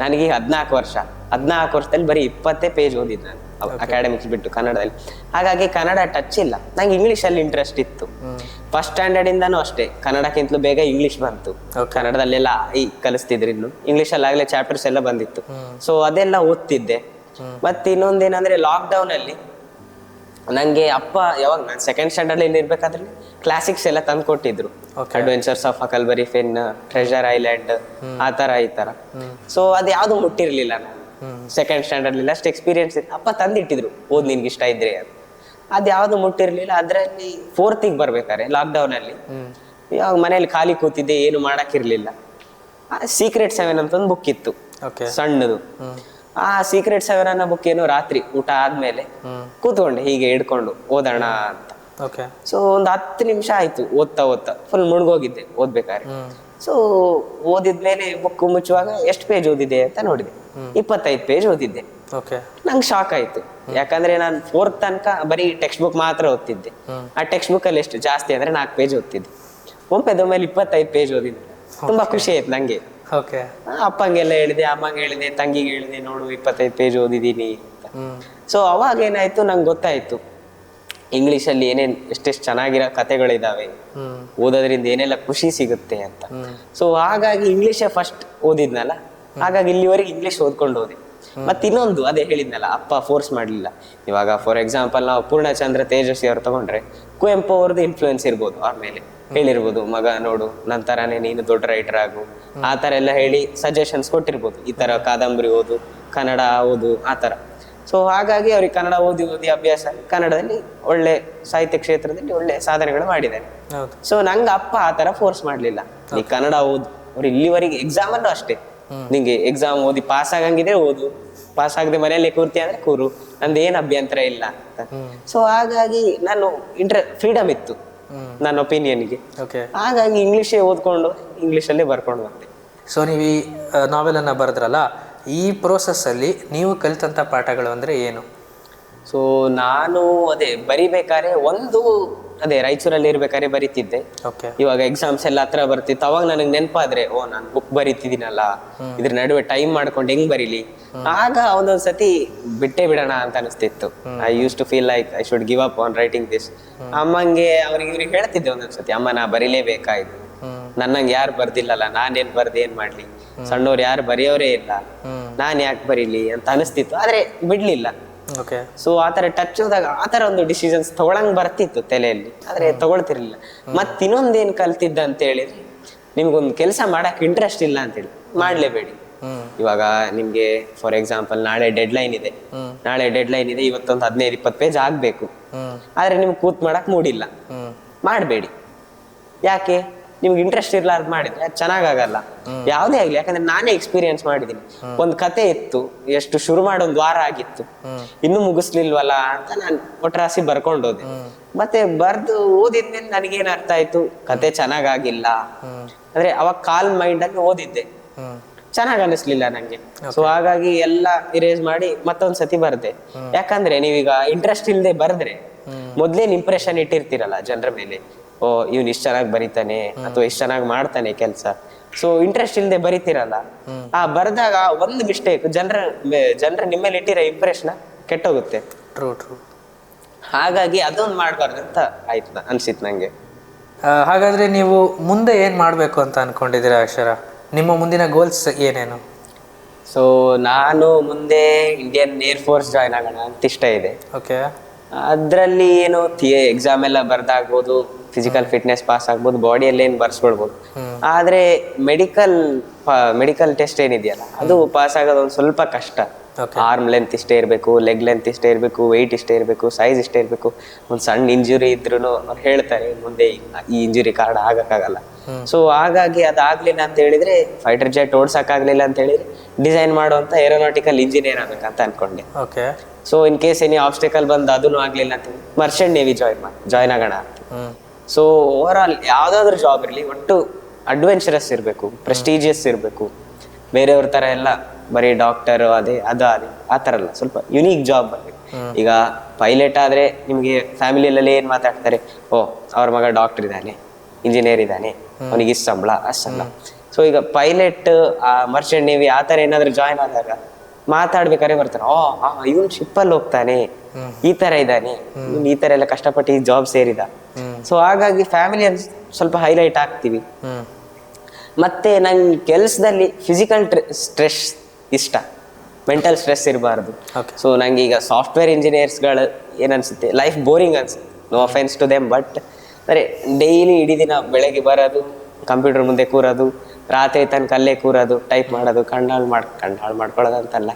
ನನಗೆ 14 ವರ್ಷದಲ್ಲಿ ಬರೀ 20 ಪೇಜ್ ಓದಿದ್ದು ನಾನು ಅಕಾಡೆಮಿಕ್ಸ್ ಬಿಟ್ಟು ಕನ್ನಡದಲ್ಲಿ. ಹಾಗಾಗಿ ಕನ್ನಡ ಟಚ್ ಇಲ್ಲ. ನಂಗೆ ಇಂಗ್ಲೀಷಲ್ಲಿ ಇಂಟ್ರೆಸ್ಟ್ ಇತ್ತು. ಫಸ್ಟ್ ಸ್ಟ್ಯಾಂಡರ್ಡ್ ಇಂದಾನು ಅಷ್ಟೇ, ಕನ್ನಡಕ್ಕಿಂತಲೂ ಬೇಗ ಇಂಗ್ಲೀಷ್ ಬಂತು. ಕನ್ನಡದಲ್ಲೆಲ್ಲ ಕಲಿಸ್ತಿದ್ರು, ಇನ್ನು ಇಂಗ್ಲೀಷಲ್ಲಿ ಆಗ್ಲೇ ಚಾಪ್ಟರ್ಸ್ ಎಲ್ಲ ಬಂದಿತ್ತು. ಸೊ ಅದೆಲ್ಲ ಓದ್ತಿದ್ದೆ. ಮತ್ತೆ ಇನ್ನೊಂದೇನಂದ್ರೆ, ಲಾಕ್ ಡೌನ್ ಅಲ್ಲಿ ನಂಗೆ ಅಪ್ಪ ಯಾವಾಗ ನಾನು 2nd ಸ್ಟ್ಯಾಂಡರ್ಡ್ ಅಲ್ಲಿ ಇರ್ಬೇಕಾದ್ರೆ ಕ್ಲಾಸಿಕ್ಸ್ ಎಲ್ಲ ತಂದು ಕೊಟ್ಟಿದ್ರು. Adventures of Huckleberry Finn, Treasure Island, ಆ ತರ ಈ ತರ. ಸೊ ಅದು ಯಾವ್ದು ಮುಟ್ಟಿರ್ಲಿಲ್ಲ ನಾನು 2nd ಸ್ಟ್ಯಾಂಡರ್ಡ್ ಅಲ್ಲಿ. ಅಷ್ಟು ಎಕ್ಸ್ಪೀರಿಯನ್ಸ್ ಇತ್ತು. ಅಪ್ಪ ತಂದಿಟ್ಟಿದ್ರು, ಓದ್ ನಿನ್ಗೆ ಇಷ್ಟ ಇದ್ರೆ ಅಂತ. ಅದ್ ಯಾವ್ದು ಮುಟ್ಟಿರ್ಲಿಲ್ಲ. ಅದ್ರಲ್ಲಿ 4th ಬರ್ಬೇಕಾರೆ ಲಾಕ್ ಡೌನ್ ಅಲ್ಲಿ ಯಾವಾಗ ಮನೇಲಿ ಖಾಲಿ ಕೂತಿದ್ದೆ, ಏನು ಮಾಡಕ್ಕಿರ್ಲಿಲ್ಲ. ಸೀಕ್ರೆಟ್ 7 ಅಂತ ಒಂದು ಬುಕ್ ಇತ್ತು ಸಣ್ಣದು. ಆ ಸೀಕ್ರೆಟ್ 7 ಅನ್ನೋ ಬುಕ್ ಏನೋ ರಾತ್ರಿ ಊಟ ಆದ್ಮೇಲೆ ಕೂತ್ಕೊಂಡೆ ಹೀಗೆ ಹಿಡ್ಕೊಂಡು ಓದೋಣ ಅಂತ. ಸೊ ಒಂದು 10 ನಿಮಿಷ ಆಯ್ತು ಓದ್ತಾ ಫುಲ್ ಮುಳುಗೋಗಿದ್ದೆ ಓದ್ಬೇಕಾದ್ರೆ. ಸೊ ಓದಿದ್ಮೇಲೆ ಬುಕ್ ಮುಚ್ಚುವಾಗ ಎಷ್ಟು ಪೇಜ್ ಓದಿದೆ ಅಂತ ನೋಡಿದೆ, 25 ಪೇಜ್ ಓದಿದ್ದೆ. ನಂಗೆ ಶಾಕ್ ಆಯ್ತು. ಯಾಕಂದ್ರೆ ನಾನು 4th ತನಕ ಬರೀ ಟೆಕ್ಸ್ಟ್ ಬುಕ್ ಮಾತ್ರ ಓದ್ತಿದ್ದೆ. ಆ ಟೆಕ್ಸ್ಟ್ ಬುಕ್ ಅಲ್ಲಿ ಎಷ್ಟು ಜಾಸ್ತಿ ಅಂದ್ರೆ 4 ಪೇಜ್ ಓದ್ತಿದ್ದೆ. ಒಮ್ಮೆ ಮೇಲೆ 25 ಪೇಜ್ ಓದಿದ್ದೆ. ತುಂಬಾ ಖುಷಿ ಆಯ್ತು ನಂಗೆ. ಅಪ್ಪಂಗೆಲ್ಲ ಹೇಳಿದೆ, ಅಮ್ಮಂಗೆ ಹೇಳಿದೆ, ತಂಗಿಗೆ ಹೇಳಿದೆ, ನೋಡು 25 ಪೇಜ್ ಓದಿದೀನಿ ಅಂತ. ಸೊ ಅವಾಗ ಏನಾಯ್ತು, ನಂಗೆ ಗೊತ್ತಾಯ್ತು ಇಂಗ್ಲಿಷಲ್ಲಿ ಏನೇನ್ ಎಷ್ಟೆಷ್ಟು ಚೆನ್ನಾಗಿರೋ ಕಥೆಗಳಿದಾವೆ, ಓದೋದ್ರಿಂದ ಏನೆಲ್ಲ ಖುಷಿ ಸಿಗುತ್ತೆ ಅಂತ. ಸೊ ಹಾಗಾಗಿ ಇಂಗ್ಲಿಷೇ ಫಸ್ಟ್ ಓದಿದ್ನಲ್ಲ, ಹಾಗಾಗಿ ಇಲ್ಲಿವರೆಗೆ ಇಂಗ್ಲಿಷ್ ಓದ್ಕೊಂಡು ಹೋದೆ. ಮತ್ತೆ ಇನ್ನೊಂದು ಅದೇ ಹೇಳಿದ್ನಲ್ಲ, ಅಪ್ಪ ಫೋರ್ಸ್ ಮಾಡ್ಲಿಲ್ಲ. ಇವಾಗ ಫಾರ್ ಎಕ್ಸಾಂಪಲ್ ನಾವು ಪೂರ್ಣಚಂದ್ರ ತೇಜಸ್ವಿ ಅವ್ರು ತಗೊಂಡ್ರೆ, ಕುವೆಂಪು ಅವ್ರದ್ದು ಇನ್ಫ್ಲೂಯೆನ್ಸ್ ಇರ್ಬೋದು ಅವ್ರ ಮೇಲೆ, ಹೇಳಿರ್ಬೋದು ಮಗ ನೋಡು ನಂತರನೇ ನೀನು ದೊಡ್ಡ ರೈಟರ್ ಆಗು, ಆ ತರ ಎಲ್ಲ ಹೇಳಿ ಸಜೆಷನ್ಸ್ ಕೊಟ್ಟಿರ್ಬೋದು, ಈ ತರ ಕಾದಂಬರಿ ಓದು, ಕನ್ನಡ ಓದು, ಆ ತರ. ಸೊ ಹಾಗಾಗಿ ಅವ್ರಿಗೆ ಕನ್ನಡ ಓದಿ ಅಭ್ಯಾಸ, ಕನ್ನಡದಲ್ಲಿ ಒಳ್ಳೆ ಸಾಹಿತ್ಯ ಕ್ಷೇತ್ರದಲ್ಲಿ ಒಳ್ಳೆ ಸಾಧನೆಗಳು ಮಾಡಿದ್ದಾರೆ. ಸೊ ನಂಗೆ ಅಪ್ಪ ಆ ತರ ಫೋರ್ಸ್ ಮಾಡ್ಲಿಲ್ಲ, ನೀ ಕನ್ನಡ ಓದು. ಅವ್ರು ಇಲ್ಲಿವರೆಗೆ ಎಕ್ಸಾಮ್ ಅಲ್ಲೂ ಅಷ್ಟೇ, ನಿಂಗೆ ಎಕ್ಸಾಮ್ ಓದಿ ಪಾಸ್ ಆಗಂಗಿದ್ರೆ ಓದು, ಪಾಸ್ ಆಗದೆ ಮನೆಯಲ್ಲಿ ಕೂರ್ತಿ ಅಂದ್ರೆ ಕೂರು, ನಂದು ಏನು ಅಭ್ಯಂತರ ಇಲ್ಲ ಅಂತ. ಸೊ ಹಾಗಾಗಿ ನಾನು ಫ್ರೀಡಮ್ ಇತ್ತು ನನ್ನ ಒಪಿನಿಯನ್ಗೆ. ಓಕೆ. ಹಾಗಾಗಿ ಇಂಗ್ಲೀಷೇ ಓದ್ಕೊಂಡು ಇಂಗ್ಲೀಷಲ್ಲೇ ಬರ್ಕೊಂಡು ಬಂದೆ. ಸೊ ನೀವು ಈ ನಾವೆಲನ್ನು ಬರೆದ್ರಲ್ಲ, ಈ ಪ್ರೋಸೆಸ್ಸಲ್ಲಿ ನೀವು ಕಲಿತಂಥ ಪಾಠಗಳು ಅಂದರೆ ಏನು? ಸೊ ನಾನು ಅದೇ ಬರಿಬೇಕಾದ್ರೆ ಅದೇ ರಾಯಚೂರಲ್ಲಿ ಇರ್ಬೇಕಾದ್ರೆ ಬರಿತಿದ್ದೆ. ಓಕೆ. ಇವಾಗ ಎಕ್ಸಾಮ್ಸ್ ಎಲ್ಲ ಹತ್ರ ಬರ್ತಿತ್ತು, ಅವಾಗ ನನಗೆ ನೆನಪಾದ್ರೆ ನಾನು ಬುಕ್ ಬರಿತಿದ್ದೀನಲ್ಲ, ಇದ್ರ ನಡುವೆ ಟೈಮ್ ಮಾಡ್ಕೊಂಡು ಹೆಂಗ್ ಬರೀಲಿ, ಆಗ ಒಂದೊಂದ್ಸತಿ ಬಿಟ್ಟೇ ಬಿಡೋಣ ಅಂತ ಅನಿಸ್ತಿತ್ತು. I used to feel like I should give up on writing this. ಅಮ್ಮಂಗೆ ಇವ್ರಿಗೆ ಹೇಳ್ತಿದ್ದೆ ಒಂದೊಂದ್ಸತಿ, ಅಮ್ಮ ನಾ ಬರೀಲೇಬೇಕಾಯ್ತು, ನನ್ನಂಗೆ ಯಾರು ಬರ್ದಿಲ್ಲಲ್ಲ, ನಾನೇನ್ ಬರ್ದು ಏನ್ ಮಾಡ್ಲಿ, ಸಣ್ಣವ್ರು ಯಾರು ಬರೆಯೋರೇ ಇಲ್ಲ, ನಾನ್ ಯಾಕೆ ಬರೀಲಿ ಅಂತ ಅನಿಸ್ತಿತ್ತು. ಆದ್ರೆ ಬಿಡ್ಲಿಲ್ಲ. ಓಕೆ. ಸೊ ಆತರ ಟಚ್ ಹೋದಾಗ ಆತರ ಒಂದು ಡಿಸಿಷನ್ಸ್ ತಗೊಳಂಗ್ ಬರ್ತಿತ್ತು ತಲೆಯಲ್ಲಿ, ಆದ್ರೆ ತಗೊಳ್ತಿರ್ಲಿಲ್ಲ. ಮತ್ ಇನ್ನೊಂದೇನ್ ಕಲ್ತಿದ್ದ ಅಂತ ಹೇಳಿದ್ರೆ, ನಿಮ್ಗೊಂದು ಕೆಲಸ ಮಾಡಕ್ ಇಂಟ್ರೆಸ್ಟ್ ಇಲ್ಲ ಅಂತೇಳಿ ಮಾಡ್ಲೇಬೇಡಿ. ಇವಾಗ ನಿಮ್ಗೆ ಫಾರ್ ಎಕ್ಸಾಂಪಲ್ ನಾಳೆ ಡೆಡ್ಲೈನ್ ಇದೆ, ಇವತ್ತೊಂದು 15-20 ಪೇಜ್ ಆಗ್ಬೇಕು, ಆದ್ರೆ ನಿಮ್ಗೆ ಕೂತ್ ಮಾಡಕ್ ಮೂಡಿಲ್ಲ, ಮಾಡ್ಬೇಡಿ. ಯಾಕೆ? ನಿಮ್ಗೆ ಇಂಟ್ರೆಸ್ಟ್ ಇರ್ಲಾರ್ದು ಮಾಡಿದ್ರೆ ಅದು ಚೆನ್ನಾಗಾಗಲ್ಲ, ಯಾವುದೇ ಆಗ್ಲಿ. ಯಾಕಂದ್ರೆ ನಾನೇ ಎಕ್ಸ್ಪೀರಿಯನ್ಸ್ ಮಾಡಿದೀನಿ. ಒಂದ್ ಕತೆ ಇತ್ತು, ಎಷ್ಟು ಶುರು ಮಾಡಿ 1 ವಾರ ಆಗಿತ್ತು, ಇನ್ನೂ ಮುಗಿಸ್ಲಿಲ್ವಲ್ಲ ಅಂತ ನಾನು ಒಟ್ರಾಸಿ ಬರ್ಕೊಂಡು ಹೋದೆ. ಮತ್ತೆ ಬರ್ದು ಓದಿದ್ಮೇಲೆ ನನಗೇನ್ ಅರ್ಥ ಆಯ್ತು, ಕತೆ ಚೆನ್ನಾಗಾಗಿಲ್ಲ. ಅಂದ್ರೆ ಅವಾಗ ಕಾಲ್ ಮೈಂಡ್ ಅಲ್ಲಿ ಓದಿದ್ದೆ, ಚೆನ್ನಾಗ್ ಅನಿಸ್ಲಿಲ್ಲ ನಂಗೆ. ಸೊ ಹಾಗಾಗಿ ಎಲ್ಲ ಇರೇಸ್ ಮಾಡಿ ಮತ್ತೊಂದ್ಸತಿ ಬರ್ದೆ. ಯಾಕಂದ್ರೆ ನೀವೀಗ ಇಂಟ್ರೆಸ್ಟ್ ಇಲ್ದೆ ಬರ್ದ್ರೆ ಮೊದ್ಲೇನ್ ಇಂಪ್ರೆಷನ್ ಇಟ್ಟಿರ್ತೀರಲ್ಲ ಜನರ ಮೇಲೆ, ಓ ಇವ್ನು ಇಷ್ಟ ಚೆನ್ನಾಗಿ ಬರೀತಾನೆ ಅಥವಾ ಇಷ್ಟ ಚೆನ್ನಾಗಿ ಮಾಡ್ತಾನೆ ಕೆಲಸ. ಸೊ ಇಂಟ್ರೆಸ್ಟ್ ಇಲ್ದೆ ಬರೀತಿರಲ್ಲ, ಆ ಬರ್ದಾಗ ಒಂದು ಮಿಸ್ಟೇಕ್ ಜನರ ನಿಮ್ಮಲ್ಲಿ ಇಟ್ಟಿರೋ ಇಂಪ್ರೆಷನ್ ಕೆಟ್ಟೋಗುತ್ತೆ. True true. ಹಾಗಾಗಿ ಅದೊಂದು ಮಾಡ್ಬಾರ್ದು ಅಂತ ಆಯ್ತು ಅನ್ಸಿತ್ತು ನಂಗೆ. ಹಾಗಾದ್ರೆ ನೀವು ಮುಂದೆ ಏನ್ ಮಾಡ್ಬೇಕು ಅಂತ ಅನ್ಕೊಂಡಿದ್ದೀರಾ ಅಕ್ಷರ? ನಿಮ್ಮ ಮುಂದಿನ ಗೋಲ್ಸ್ ಏನೇನು? ಸೊ ನಾನು ಮುಂದೆ ಇಂಡಿಯನ್ ಏರ್ ಫೋರ್ಸ್ ಜಾಯ್ನ್ ಆಗೋಣ ಅಂತ ಇಷ್ಟ ಇದೆ. ಓಕೆ. ಅದ್ರಲ್ಲಿ ಏನು ಎಕ್ಸಾಮ್ ಎಲ್ಲ ಬರ್ದಾಗ್ಬೋದು, ಫಿಸಿಕಲ್ ಫಿಟ್ನೆಸ್ ಪಾಸ್ ಆಗ್ಬೋದು, ಬಾಡಿಯಲ್ಲಿ ಏನು ಬರ್ಸ್ಕೊಳ್ಬೋದು. ಆದ್ರೆ ಮೆಡಿಕಲ್ ಟೆಸ್ಟ್ ಏನಿದೆಯಲ್ಲ ಅದು ಪಾಸ್ ಆಗೋದು ಒಂದು ಸ್ವಲ್ಪ ಕಷ್ಟ. ಆರ್ಮ್ ಲೆಂತ್ ಇಷ್ಟೇ ಇರಬೇಕು, ಲೆಗ್ ಲೆಂತ್ ಇಷ್ಟೇ ಇರಬೇಕು, ವೆಯ್ಟ್ ಇಷ್ಟೇ ಇರಬೇಕು, ಸೈಜ್ ಇಷ್ಟೇ ಇರಬೇಕು. ಒಂದು ಸಣ್ಣ ಇಂಜುರಿ ಇದ್ರೂ ಅವ್ರು ಹೇಳ್ತಾರೆ ಮುಂದೆ ಈ ಇಂಜುರಿ ಕಾರ್ಡ್ ಆಗಕ್ಕಾಗಲ್ಲ. ಸೊ ಹಾಗಾಗಿ ಅದಾಗ್ಲಿಲ್ಲ ಅಂತ ಹೇಳಿದ್ರೆ, ಫೈಟರ್ ಜೆಟ್ ಓಡ್ಸಕ್ಕಾಗ್ಲಿಲ್ಲ ಅಂತ ಹೇಳಿದ್ರೆ ಡಿಸೈನ್ ಮಾಡುವಂತ ಏರೋನಾಟಿಕಲ್ ಇಂಜಿನಿಯರ್ ಆಗ್ಬೇಕಂತ ಅನ್ಕೊಂಡೆ. Okay. So in case any obstacle ಬಂದು ಅದನ್ನು ಆಗ್ಲಿಲ್ಲ ಅಂತ ಮರ್ಚೆಂಟ್ ನೇವಿ ಜಾಯ್ನ್ ಆಗೋಣ. ಸೊ ಓವರ್ ಆಲ್ ಯಾವ್ದಾದ್ರು ಜಾಬ್ ಇರಲಿ, ಒಟ್ಟು ಅಡ್ವೆಂಚರಸ್ ಇರಬೇಕು, ಪ್ರೆಸ್ಟೀಜಿಯಸ್ ಇರಬೇಕು. ಬೇರೆಯವ್ರ ತರ ಎಲ್ಲ ಬರೀ ಡಾಕ್ಟರ್ ಅದೇ ಆ ತರ ಅಲ್ಲ, ಸ್ವಲ್ಪ ಯುನೀಕ್ ಜಾಬ್ ಬರ್ಬೇಕು. ಈಗ ಪೈಲಟ್ ಆದ್ರೆ ನಿಮ್ಗೆ ಫ್ಯಾಮಿಲಿಯಲ್ಲಿ ಏನ್ ಮಾತಾಡ್ತಾರೆ, ಓ ಅವ್ರ ಮಗ ಡಾಕ್ಟರ್ ಇದ್ದಾನೆ, ಇಂಜಿನಿಯರ್ ಇದ್ದಾನೆ, ಅವನಿಗೆ ಇಷ್ಟ ಸಂಬಳ ಅಷ್ಟಲ್ಲ. ಸೊ ಈಗ ಪೈಲಟ್ ಮರ್ಚೆಂಟ್ ನೇವಿ ಆ ತರ ಏನಾದ್ರು ಜಾಯ್ನ್ ಆದಾಗ ಮಾತಾಡ್ಬೇಕಾದ್ರೆ ಬರ್ತಾರೆ, ಇವನ್ ಶಿಪ್ಪಲ್ಲಿ ಹೋಗ್ತಾನೆ, ಈ ತರ ಇದ್ದಾನೆ, ಇವ್ನು ಈ ತರ ಎಲ್ಲ ಕಷ್ಟಪಟ್ಟು ಈ ಜಾಬ್ ಸೇರಿದ. ಸೊ ಹಾಗಾಗಿ ಫ್ಯಾಮಿಲಿ ಸ್ವಲ್ಪ ಹೈಲೈಟ್ ಆಗ್ತೀವಿ. ಮತ್ತೆ ನಂಗೆ ಕೆಲ್ಸದಲ್ಲಿ ಫಿಸಿಕಲ್ ಸ್ಟ್ರೆಸ್ ಇಷ್ಟ, ಮೆಂಟಲ್ ಸ್ಟ್ರೆಸ್ ಇರಬಾರ್ದು. ಸೊ ನಂಗೆ ಈಗ ಸಾಫ್ಟ್ವೇರ್ ಇಂಜಿನಿಯರ್ಸ್ಗಳು ಏನನ್ಸುತ್ತೆ, ಲೈಫ್ ಬೋರಿಂಗ್ ಅನ್ಸುತ್ತೆ. No offence to them, but ಅಂದರೆ ಡೈಲಿ ಇಡೀ ದಿನ ಬೆಳಗ್ಗೆ ಬರೋದು, ಕಂಪ್ಯೂಟರ್ ಮುಂದೆ ಕೂರೋದು, ರಾತ್ರಿ ತನಕ ಅಲ್ಲೇ ಕೂರೋದು, ಟೈಪ್ ಮಾಡೋದು, ಕಣ್ಣಾಳು ಮಾಡ್ಕೊಳ್ಳೋದು ಅಂತಲ್ಲ,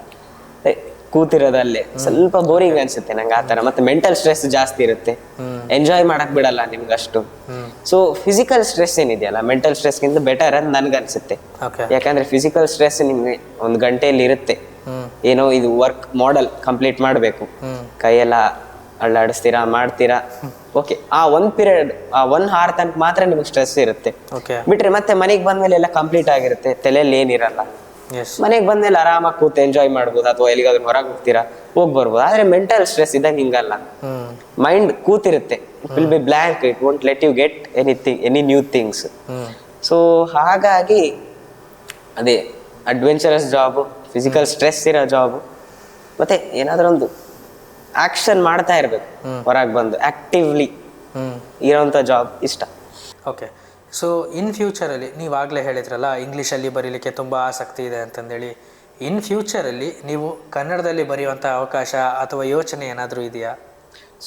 ಕೂತಿರೋದಲ್ಲೇ ಸ್ವಲ್ಪ ಬೋರಿಂಗ್ ಅನ್ಸುತ್ತೆ ನಂಗೆ ಆ ಥರ. ಮತ್ತೆ ಮೆಂಟಲ್ ಸ್ಟ್ರೆಸ್ ಜಾಸ್ತಿ ಇರುತ್ತೆ, ಎಂಜಾಯ್ ಮಾಡಕ್ ಬಿಡಲ್ಲ ನಿಮ್ಗಷ್ಟು. ಸೊ ಫಿಸಿಕಲ್ ಸ್ಟ್ರೆಸ್ ಏನಿದೆಯಲ್ಲ ಮೆಂಟಲ್ ಸ್ಟ್ರೆಸ್ಗಿಂತ ಬೆಟರ್ ಅಂತ ನನ್ಗನ್ಸುತ್ತೆ. ಯಾಕಂದ್ರೆ ಫಿಸಿಕಲ್ ಸ್ಟ್ರೆಸ್ ನಿಮ್ಗೆ 1 ಗಂಟೆಯಲ್ಲಿ ಇರುತ್ತೆ, ಏನೋ ಇದು ವರ್ಕ್ ಮಾಡೆಲ್ ಕಂಪ್ಲೀಟ್ ಮಾಡಬೇಕು, ಕೈಯೆಲ್ಲ ಅಳ್ಳಾಡಿಸ್ತೀರಾ ಮಾಡ್ತೀರಾ, ಓಕೆ. ಆ 1 ಪೀರಿಯಡ್, ಆ 1 hour ತನಕ ಮಾತ್ರ ನಿಮ್ಗೆ ಸ್ಟ್ರೆಸ್ ಇರುತ್ತೆ. ಬಿಟ್ರೆ ಮತ್ತೆ ಮನೆಗೆ ಬಂದ್ಮೇಲೆ ಎಲ್ಲ ಕಂಪ್ಲೀಟ್ ಆಗಿರುತ್ತೆ, ತಲೆಯಲ್ಲಿ ಏನಿರಲ್ಲ. ಮನೆಗೆ ಬಂದ್ಮೇಲೆ ಆರಾಮಾಗಿ ಕೂತು ಎಂಜಾಯ್ ಮಾಡ್ಬೋದು, ಅಥವಾ ಎಲ್ಲಿಗಾದ್ರೂ ಹೊರಗೆ ಹೋಗ್ತೀರಾ ಹೋಗಿ ಬರ್ಬೋದು. ಆದ್ರೆ ಮೆಂಟಲ್ ಸ್ಟ್ರೆಸ್ ಇದ್ದಂಗೆ ಹಿಂಗಲ್ಲ, ಮೈಂಡ್ ಕೂತಿರುತ್ತೆ, it will be blank, it won't let you get any new things. So ಹಾಗಾಗಿ ಅದೇ ಅಡ್ವೆಂಚರಸ್ ಜಾಬು, ಫಿಸಿಕಲ್ ಸ್ಟ್ರೆಸ್ ಇರೋ ಜಾಬು, ಮತ್ತೆ ಏನಾದ್ರೂ ಒಂದು ಆಕ್ಷನ್ ಮಾಡ್ತಾ ಇರ್ಬೇಕು, ಹೊರಗೆ ಬಂದು ಆಕ್ಟಿವ್ಲಿ ಇರೋಂಥ ಜಾಬ್ ಇಷ್ಟ. ಓಕೆ. ಸೊ ಇನ್ ಫ್ಯೂಚರಲ್ಲಿ ನೀವಾಗಲೇ ಹೇಳಿದ್ರಲ್ಲ ಇಂಗ್ಲೀಷಲ್ಲಿ ಬರೀಲಿಕ್ಕೆ ತುಂಬ ಆಸಕ್ತಿ ಇದೆ ಅಂತಂದೇಳಿ, ಇನ್ ಫ್ಯೂಚರಲ್ಲಿ ನೀವು ಕನ್ನಡದಲ್ಲಿ ಬರೆಯುವಂಥ ಅವಕಾಶ ಅಥವಾ ಯೋಚನೆ ಏನಾದರೂ ಇದೆಯಾ?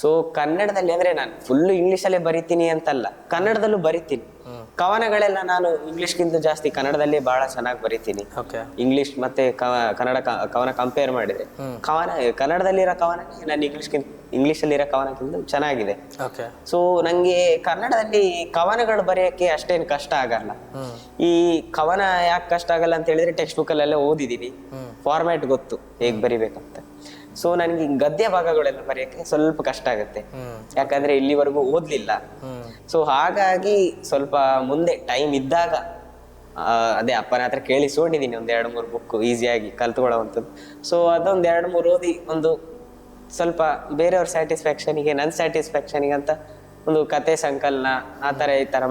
ಸೊ ಕನ್ನಡದಲ್ಲಿ ಅಂದರೆ ನಾನು ಫುಲ್ಲು ಇಂಗ್ಲೀಷಲ್ಲೇ ಬರಿತೀನಿ ಅಂತಲ್ಲ, ಕನ್ನಡದಲ್ಲೂ ಬರಿತೀನಿ. ಕವನಗಳೆಲ್ಲ ನಾನು ಇಂಗ್ಲೀಷ್ಗಿಂತ ಜಾಸ್ತಿ ಕನ್ನಡದಲ್ಲೇ ಬಹಳ ಚೆನ್ನಾಗಿ ಬರಿತೀನಿ. ಇಂಗ್ಲೀಷ್ ಮತ್ತೆ ಕನ್ನಡ ಕವನ ಕಂಪೇರ್ ಮಾಡಿದ್ರೆ ಕನ್ನಡದಲ್ಲಿರೋ ಕವನ ನಾನು ಇಂಗ್ಲೀಷ್ಗಿಂತ ಇಂಗ್ಲೀಷಲ್ಲಿ ಇರೋ ಕವನಕ್ಕಿಂತ ಚೆನ್ನಾಗಿದೆ. ಓಕೆ. ಸೊ ನಂಗೆ ಕನ್ನಡದಲ್ಲಿ ಕವನಗಳು ಬರೆಯೋಕ್ಕೆ ಅಷ್ಟೇನು ಕಷ್ಟ ಆಗಲ್ಲ. ಈ ಕವನ ಯಾಕೆ ಕಷ್ಟ ಆಗಲ್ಲ ಅಂತ ಹೇಳಿದ್ರೆ ಟೆಕ್ಸ್ಟ್ ಬುಕ್ಕಲ್ಲೆಲ್ಲ ಓದಿದ್ದೀನಿ, ಫಾರ್ಮ್ಯಾಟ್ ಗೊತ್ತು ಹೇಗೆ ಬರಿಬೇಕಂತ. ಸೊ ನನಗೆ ಗದ್ಯ ಭಾಗಗಳೆಲ್ಲ ಬರೆಯೋಕ್ಕೆ ಸ್ವಲ್ಪ ಕಷ್ಟ ಆಗುತ್ತೆ, ಯಾಕಂದ್ರೆ ಇಲ್ಲಿವರೆಗೂ ಓದ್ಲಿಲ್ಲ. ಸೊ ಹಾಗಾಗಿ ಸ್ವಲ್ಪ ಮುಂದೆ ಟೈಮ್ ಇದ್ದಾಗ ಅದೇ ಅಪ್ಪನ ಹತ್ರ ಕೇಳಿಸ್ಕೊಂಡಿದ್ದೀನಿ ಒಂದು 2-3 ಬುಕ್ ಈಸಿಯಾಗಿ ಕಲ್ತ್ಕೊಳ್ಳೋವಂಥದ್ದು. ಸೊ ಅದೊಂದು 2-3 ಓದಿ ಒಂದು ಸ್ವಲ್ಪ ಬೇರೆಯವ್ರ ಸ್ಯಾಟಿಸ್ಫ್ಯಾಕ್ಷನಿಗೆ, ನನ್ನ ಸ್ಯಾಟಿಸ್ಫ್ಯಾಕ್ಷನಿಗೆ ಅಂತ ಒಂದು ಕತೆ ಸಂಕಲನ ಆ ಥರ ಈ ಥರ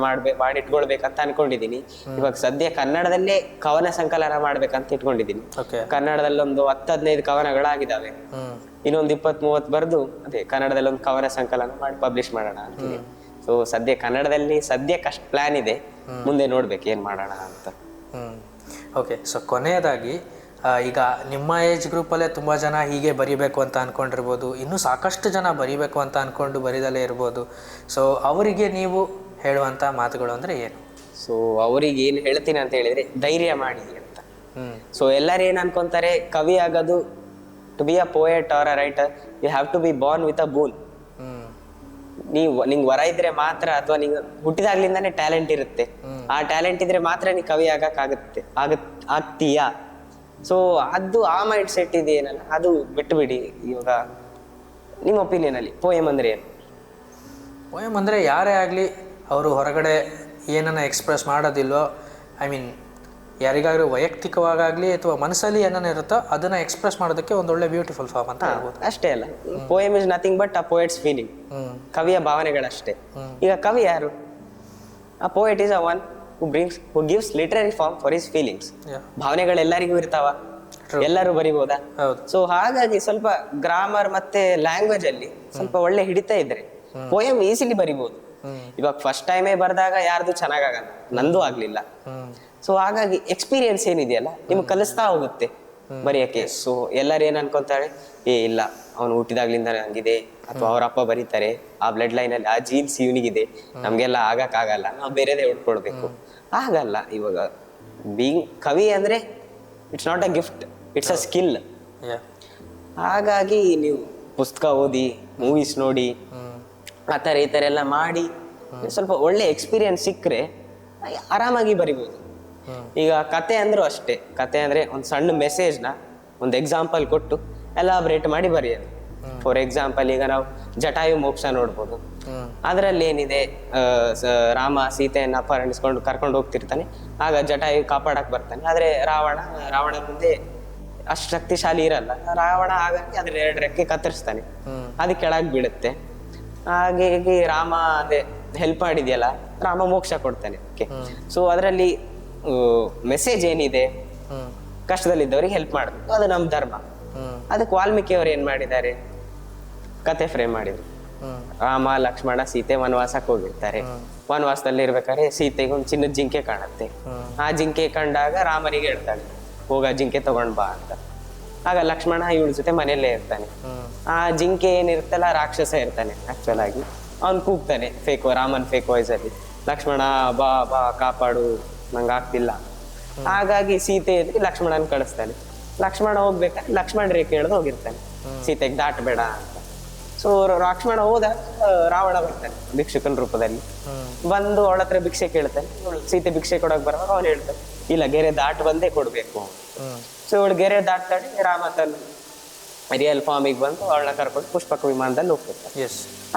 ಮಾಡಿಟ್ಕೊಳ್ಬೇಕಂತ ಅನ್ಕೊಂಡಿದ್ದೀನಿ. ಇವಾಗ ಸದ್ಯ ಕನ್ನಡದಲ್ಲೇ ಕವನ ಸಂಕಲನ ಮಾಡ್ಬೇಕಂತ ಇಟ್ಕೊಂಡಿದ್ದೀನಿ. ಕನ್ನಡದಲ್ಲಿ ಒಂದು 10-15 ಕವನಗಳಾಗಿದ್ದಾವೆ, ಇನ್ನೊಂದು 20-30 ಬರೆದು ಅದೇ ಕನ್ನಡದಲ್ಲಿ ಒಂದು ಕವನ ಸಂಕಲನ ಮಾಡಿ ಪಬ್ಲಿಷ್ ಮಾಡೋಣ ಅಂತೀನಿ. ಸೊ ಸದ್ಯ ಕನ್ನಡದಲ್ಲಿ ಸದ್ಯಕ್ಕಷ್ಟು ಪ್ಲಾನ್ ಇದೆ, ಮುಂದೆ ನೋಡ್ಬೇಕು ಏನ್ ಮಾಡೋಣ ಅಂತ. ಓಕೆ. ಸೊ ಕೊನೆಯದಾಗಿ ಈಗ ನಿಮ್ಮ ಏಜ್ ಗ್ರೂಪಲ್ಲೇ ತುಂಬ ಜನ ಹೀಗೆ ಬರಿಬೇಕು ಅಂತ ಅಂದ್ಕೊಂಡಿರ್ಬೋದು, ಇನ್ನೂ ಸಾಕಷ್ಟು ಜನ ಬರಿಬೇಕು ಅಂತ ಅಂದ್ಕೊಂಡು ಬರಿದಲ್ಲೇ ಇರ್ಬೋದು. ಸೊ ಅವರಿಗೆ ನೀವು ಹೇಳುವಂಥ ಮಾತುಗಳು ಅಂದರೆ ಏನು? ಸೊ ಅವ್ರಿಗೆ ಏನು ಹೇಳ್ತೀನಿ ಅಂತ ಹೇಳಿದ್ರೆ ಧೈರ್ಯ ಮಾಡಿ ಅಂತ. ಸೊ ಎಲ್ಲರೂ ಏನು ಅನ್ಕೊಂತಾರೆ, ಕವಿ ಆಗೋದು, to be a poet or a writer you have to be born with a boon. ನಿಂಗೆ ವರ ಇದ್ರೆ ಮಾತ್ರ, ಅಥವಾ ನಿಂಗೆ ಹುಟ್ಟಿದಾಗ್ಲಿಂದಾನೇ ಟ್ಯಾಲೆಂಟ್ ಇರುತ್ತೆ, ಆ ಟ್ಯಾಲೆಂಟ್ ಇದ್ರೆ ಮಾತ್ರ ನೀ ಕವಿ ಆಗಕ್ಕಾಗುತ್ತೆ, ಆಗ್ತೀಯಾ. ಸೊ ಅದು ಆ ಮೈಂಡ್ ಸೆಟ್ ಇದೆಯೇನಲ್ಲ, ಅದು ಬಿಟ್ಟುಬಿಡಿ. ಇವಾಗ ನಿಮ್ಮ ಒಪಿನಿಯನ್ ಅಲ್ಲಿ ಪೋಯಮ್ ಅಂದ್ರೆ ಏನು? ಪೋಯಮ್ ಅಂದರೆ ಯಾರೇ ಆಗಲಿ ಅವರು ಹೊರಗಡೆ ಏನನ್ನ ಎಕ್ಸ್ಪ್ರೆಸ್ ಮಾಡೋದಿಲ್ವೋ, ಐ ಮೀನ್ ಯಾರಿಗಾದ್ರೂ ವೈಯಕ್ತಿಕವಾಗಲಿ ಅಥವಾ ಮನಸ್ಸಲ್ಲಿ ಏನನ್ನ ಇರುತ್ತೋ ಅದನ್ನ ಎಕ್ಸ್ಪ್ರೆಸ್ ಮಾಡೋದಕ್ಕೆ ಒಂದೊಳ್ಳೆ ಬ್ಯೂಟಿಫುಲ್ ಫಾರ್ಮ್ ಅಂತ ಹೇಳ್ಬೋದು. ಅಷ್ಟೇ ಅಲ್ಲ, poem is nothing but a poets feeling. ಕವಿಯ ಭಾವನೆಗಳಷ್ಟೇ. ಈಗ ಕವಿ ಯಾರು? ಅ poet is a one who gives literary form for his feelings. ಭಾವನೆಗಳು ಎಲ್ಲರಿಗೂ ಇರ್ತಾವ, ಎಲ್ಲರೂ ಬರಿಬೋದಾ? ಸೊ ಹಾಗಾಗಿ ಸ್ವಲ್ಪ ಗ್ರಾಮರ್ ಮತ್ತೆ ಲ್ಯಾಂಗ್ವೇಜ್ ಅಲ್ಲಿ ಸ್ವಲ್ಪ ಒಳ್ಳೆ ಹಿಡಿತಾ ಇದ್ರೆ ಪೋಯಮ್ ಈಸಿಲಿ ಬರಿಬಹುದು. ಇವಾಗ ಫಸ್ಟ್ ಟೈಮೇ ಬರೆದಾಗ ಯಾರ್ದು ಚೆನ್ನಾಗಲ್ಲ, ನಂದು ಆಗ್ಲಿಲ್ಲ. ಸೊ ಹಾಗಾಗಿ ಎಕ್ಸ್ಪೀರಿಯನ್ಸ್ ಏನಿದೆಯಲ್ಲ ನಿಮ್ಗೆ ಕಲಿಸ್ತಾ ಹೋಗುತ್ತೆ ಬರೆಯಕ್ಕೆ. ಸೊ ಎಲ್ಲರೂ ಏನ್ ಅನ್ಕೊಂತಾರೆ, ಇಲ್ಲ ಅವನು ಹುಟ್ಟಿದಾಗ್ಲಿಂದ ಹಂಗಿದೆ, ಅಥವಾ ಅವ್ರ ಅಪ್ಪ ಬರೀತಾರೆ, ಆ ಬ್ಲಡ್ ಲೈನ್ ಅಲ್ಲಿ ಆ ಜೀನ್ಸ್ ಇವನಿಗಿದೆ, ನಮ್ಗೆಲ್ಲ ಆಗಕ್ಕಾಗಲ್ಲ, ನಾವು ಬೇರೆದೇ ಉಳ್ಕೊಳ್ಬೇಕು. ಆಗಲ್ಲ. ಇವಾಗ ಬೀಯಿಂಗ್ ಕವಿ ಅಂದ್ರೆ it's not a gift, it's a skill. ಹಾಗಾಗಿ ನೀವು ಪುಸ್ತಕ ಓದಿ, ಮೂವೀಸ್ ನೋಡಿ, ಆ ಥರ ಈ ಥರ ಎಲ್ಲ ಮಾಡಿ ಸ್ವಲ್ಪ ಒಳ್ಳೆ ಎಕ್ಸ್ಪೀರಿಯನ್ಸ್ ಸಿಕ್ಕರೆ ಆರಾಮಾಗಿ ಬರಿಬೋದು. ಈಗ ಕತೆ ಅಂದ್ರೂ ಅಷ್ಟೇ, ಕತೆ ಅಂದ್ರೆ ಒಂದು ಸಣ್ಣ ಮೆಸೇಜ್ನ ಒಂದು ಎಕ್ಸಾಂಪಲ್ ಕೊಟ್ಟು ಎಲಾಬ್ರೇಟ್ ಮಾಡಿ ಬರೆಯೋದು. ಫಾರ್ ಎಕ್ಸಾಂಪಲ್ ಈಗ ನಾವು ಜಟಾಯು ಮೋಕ್ಷ ನೋಡ್ಬೋದು. ಅದರಲ್ಲಿ ಏನಿದೆ, ರಾಮ ಸೀತೆಯನ್ನ ಅಪಹರಿಸ್ಕೊಂಡು ಕರ್ಕೊಂಡು ಹೋಗ್ತಿರ್ತಾನೆ, ಆಗ ಜಟಾಯು ಕಾಪಾಡಕ್ ಬರ್ತಾನೆ. ಆದ್ರೆ ರಾವಣ ಮುಂದೆ ಅಷ್ಟು ಶಕ್ತಿಶಾಲಿ ಇರಲ್ಲ. ರಾವಣ ಹಾಗಾಗಿ ಅದ್ರ 2 ರೆಕ್ಕೆ ಕತ್ತರಿಸ್ತಾನೆ, ಅದು ಕೆಳಗ್ ಬೀಳುತ್ತೆ. ಹಾಗಾಗಿ ರಾಮ ಅದೇ ಹೆಲ್ಪ್ ಮಾಡಿದ್ಯಲ್ಲ, ರಾಮ ಮೋಕ್ಷ ಕೊಡ್ತಾನೆ ಅದಕ್ಕೆ. ಸೊ ಅದರಲ್ಲಿ ಮೆಸೇಜ್ ಏನಿದೆ, ಕಷ್ಟದಲ್ಲಿದ್ದವ್ರಿಗೆ ಹೆಲ್ಪ್ ಮಾಡಬೇಕು, ಅದು ನಮ್ಮ ಧರ್ಮ. ಅದಕ್ಕೆ ವಾಲ್ಮೀಕಿ ಅವ್ರು ಏನ್ ಮಾಡಿದ್ದಾರೆ, ಕತೆ ಫ್ರೇಮ್ ಮಾಡಿದ್ರು. ರಾಮ ಲಕ್ಷ್ಮಣ ಸೀತೆ ವನವಾಸಕ್ಕೆ ಹೋಗಿರ್ತಾರೆ. ವನವಾಸದಲ್ಲಿ ಇರ್ಬೇಕಾದ್ರೆ ಸೀತೆಗೆ ಒಂದು ಚಿನ್ನದ ಜಿಂಕೆ ಕಾಣುತ್ತೆ. ಆ ಜಿಂಕೆ ಕಂಡಾಗ ರಾಮನಿಗೆ ಹೇಳ್ತಾಳೆ, ಹೋಗ ಜಿಂಕೆ ತಗೊಂಡ್ ಬಾ ಅಂತ. ಆಗ ಲಕ್ಷ್ಮಣ ಇವಳ ಜೊತೆ ಮನೆಯಲ್ಲೇ ಇರ್ತಾನೆ. ಆ ಜಿಂಕೆ ಏನಿರ್ತಲ್ಲ ರಾಕ್ಷಸ ಇರ್ತಾನೆ ಆಕ್ಚುಲ್ ಆಗಿ. ಅವ್ನು ಕೂಗ್ತಾನೆ ರಾಮನ್ ಫೇಕ್ ವಾಯ್ಸ್ ಅಲ್ಲಿ, ಲಕ್ಷ್ಮಣ ಬಾ ಬಾ ಕಾಪಾಡು, ನಂಗೆ ಆಗ್ತಿಲ್ಲ. ಹಾಗಾಗಿ ಸೀತೆ ಎದ್ರಿ ಲಕ್ಷ್ಮಣನ್ ಕಳಿಸ್ತಾನೆ. ಲಕ್ಷ್ಮಣ ಹೋಗ್ಬೇಕಾದ್ರೆ ಲಕ್ಷ್ಮಣ ರೇಖೆ ಎಳ್ದು ಹೋಗಿರ್ತಾನೆ, ಸೀತೆಗೆ ದಾಟಬೇಡ ಅಂತ. ಸೊ ಲಕ್ಷ್ಮಣ ಹೋದಾಗ ರಾವಣ ಬರ್ತಾನೆ ಭಿಕ್ಷುಕನ ರೂಪದಲ್ಲಿ. ಬಂದು ಅವಳ ಹತ್ರ ಭಿಕ್ಷೆ ಕೇಳ್ತಾನೆ. ಸೀತೆ ಭಿಕ್ಷೆ ಕೊಡಕ್ ಬರೋವಾಗ ಅವ್ನು ಹೇಳ್ತಾನೆ, ಇಲ್ಲ ಗೆರೆ ದಾಟ್ ಬಂದೇ ಕೊಡ್ಬೇಕು. ಸೊ ಇವಳು ಗೆರೆ ದಾಟ್ತಾಳೆ. ರಾಮ ತನ್ನ ರಿಯಲ್ ಫಾರ್ಮಿಗೆ ಬಂದು ಅವಳನ್ನ ಕರ್ಕೊಂಡು ಪುಷ್ಪಕ ವಿಮಾನದಲ್ಲಿ ಹೋಗ್ತಿರ್ತಾನೆ.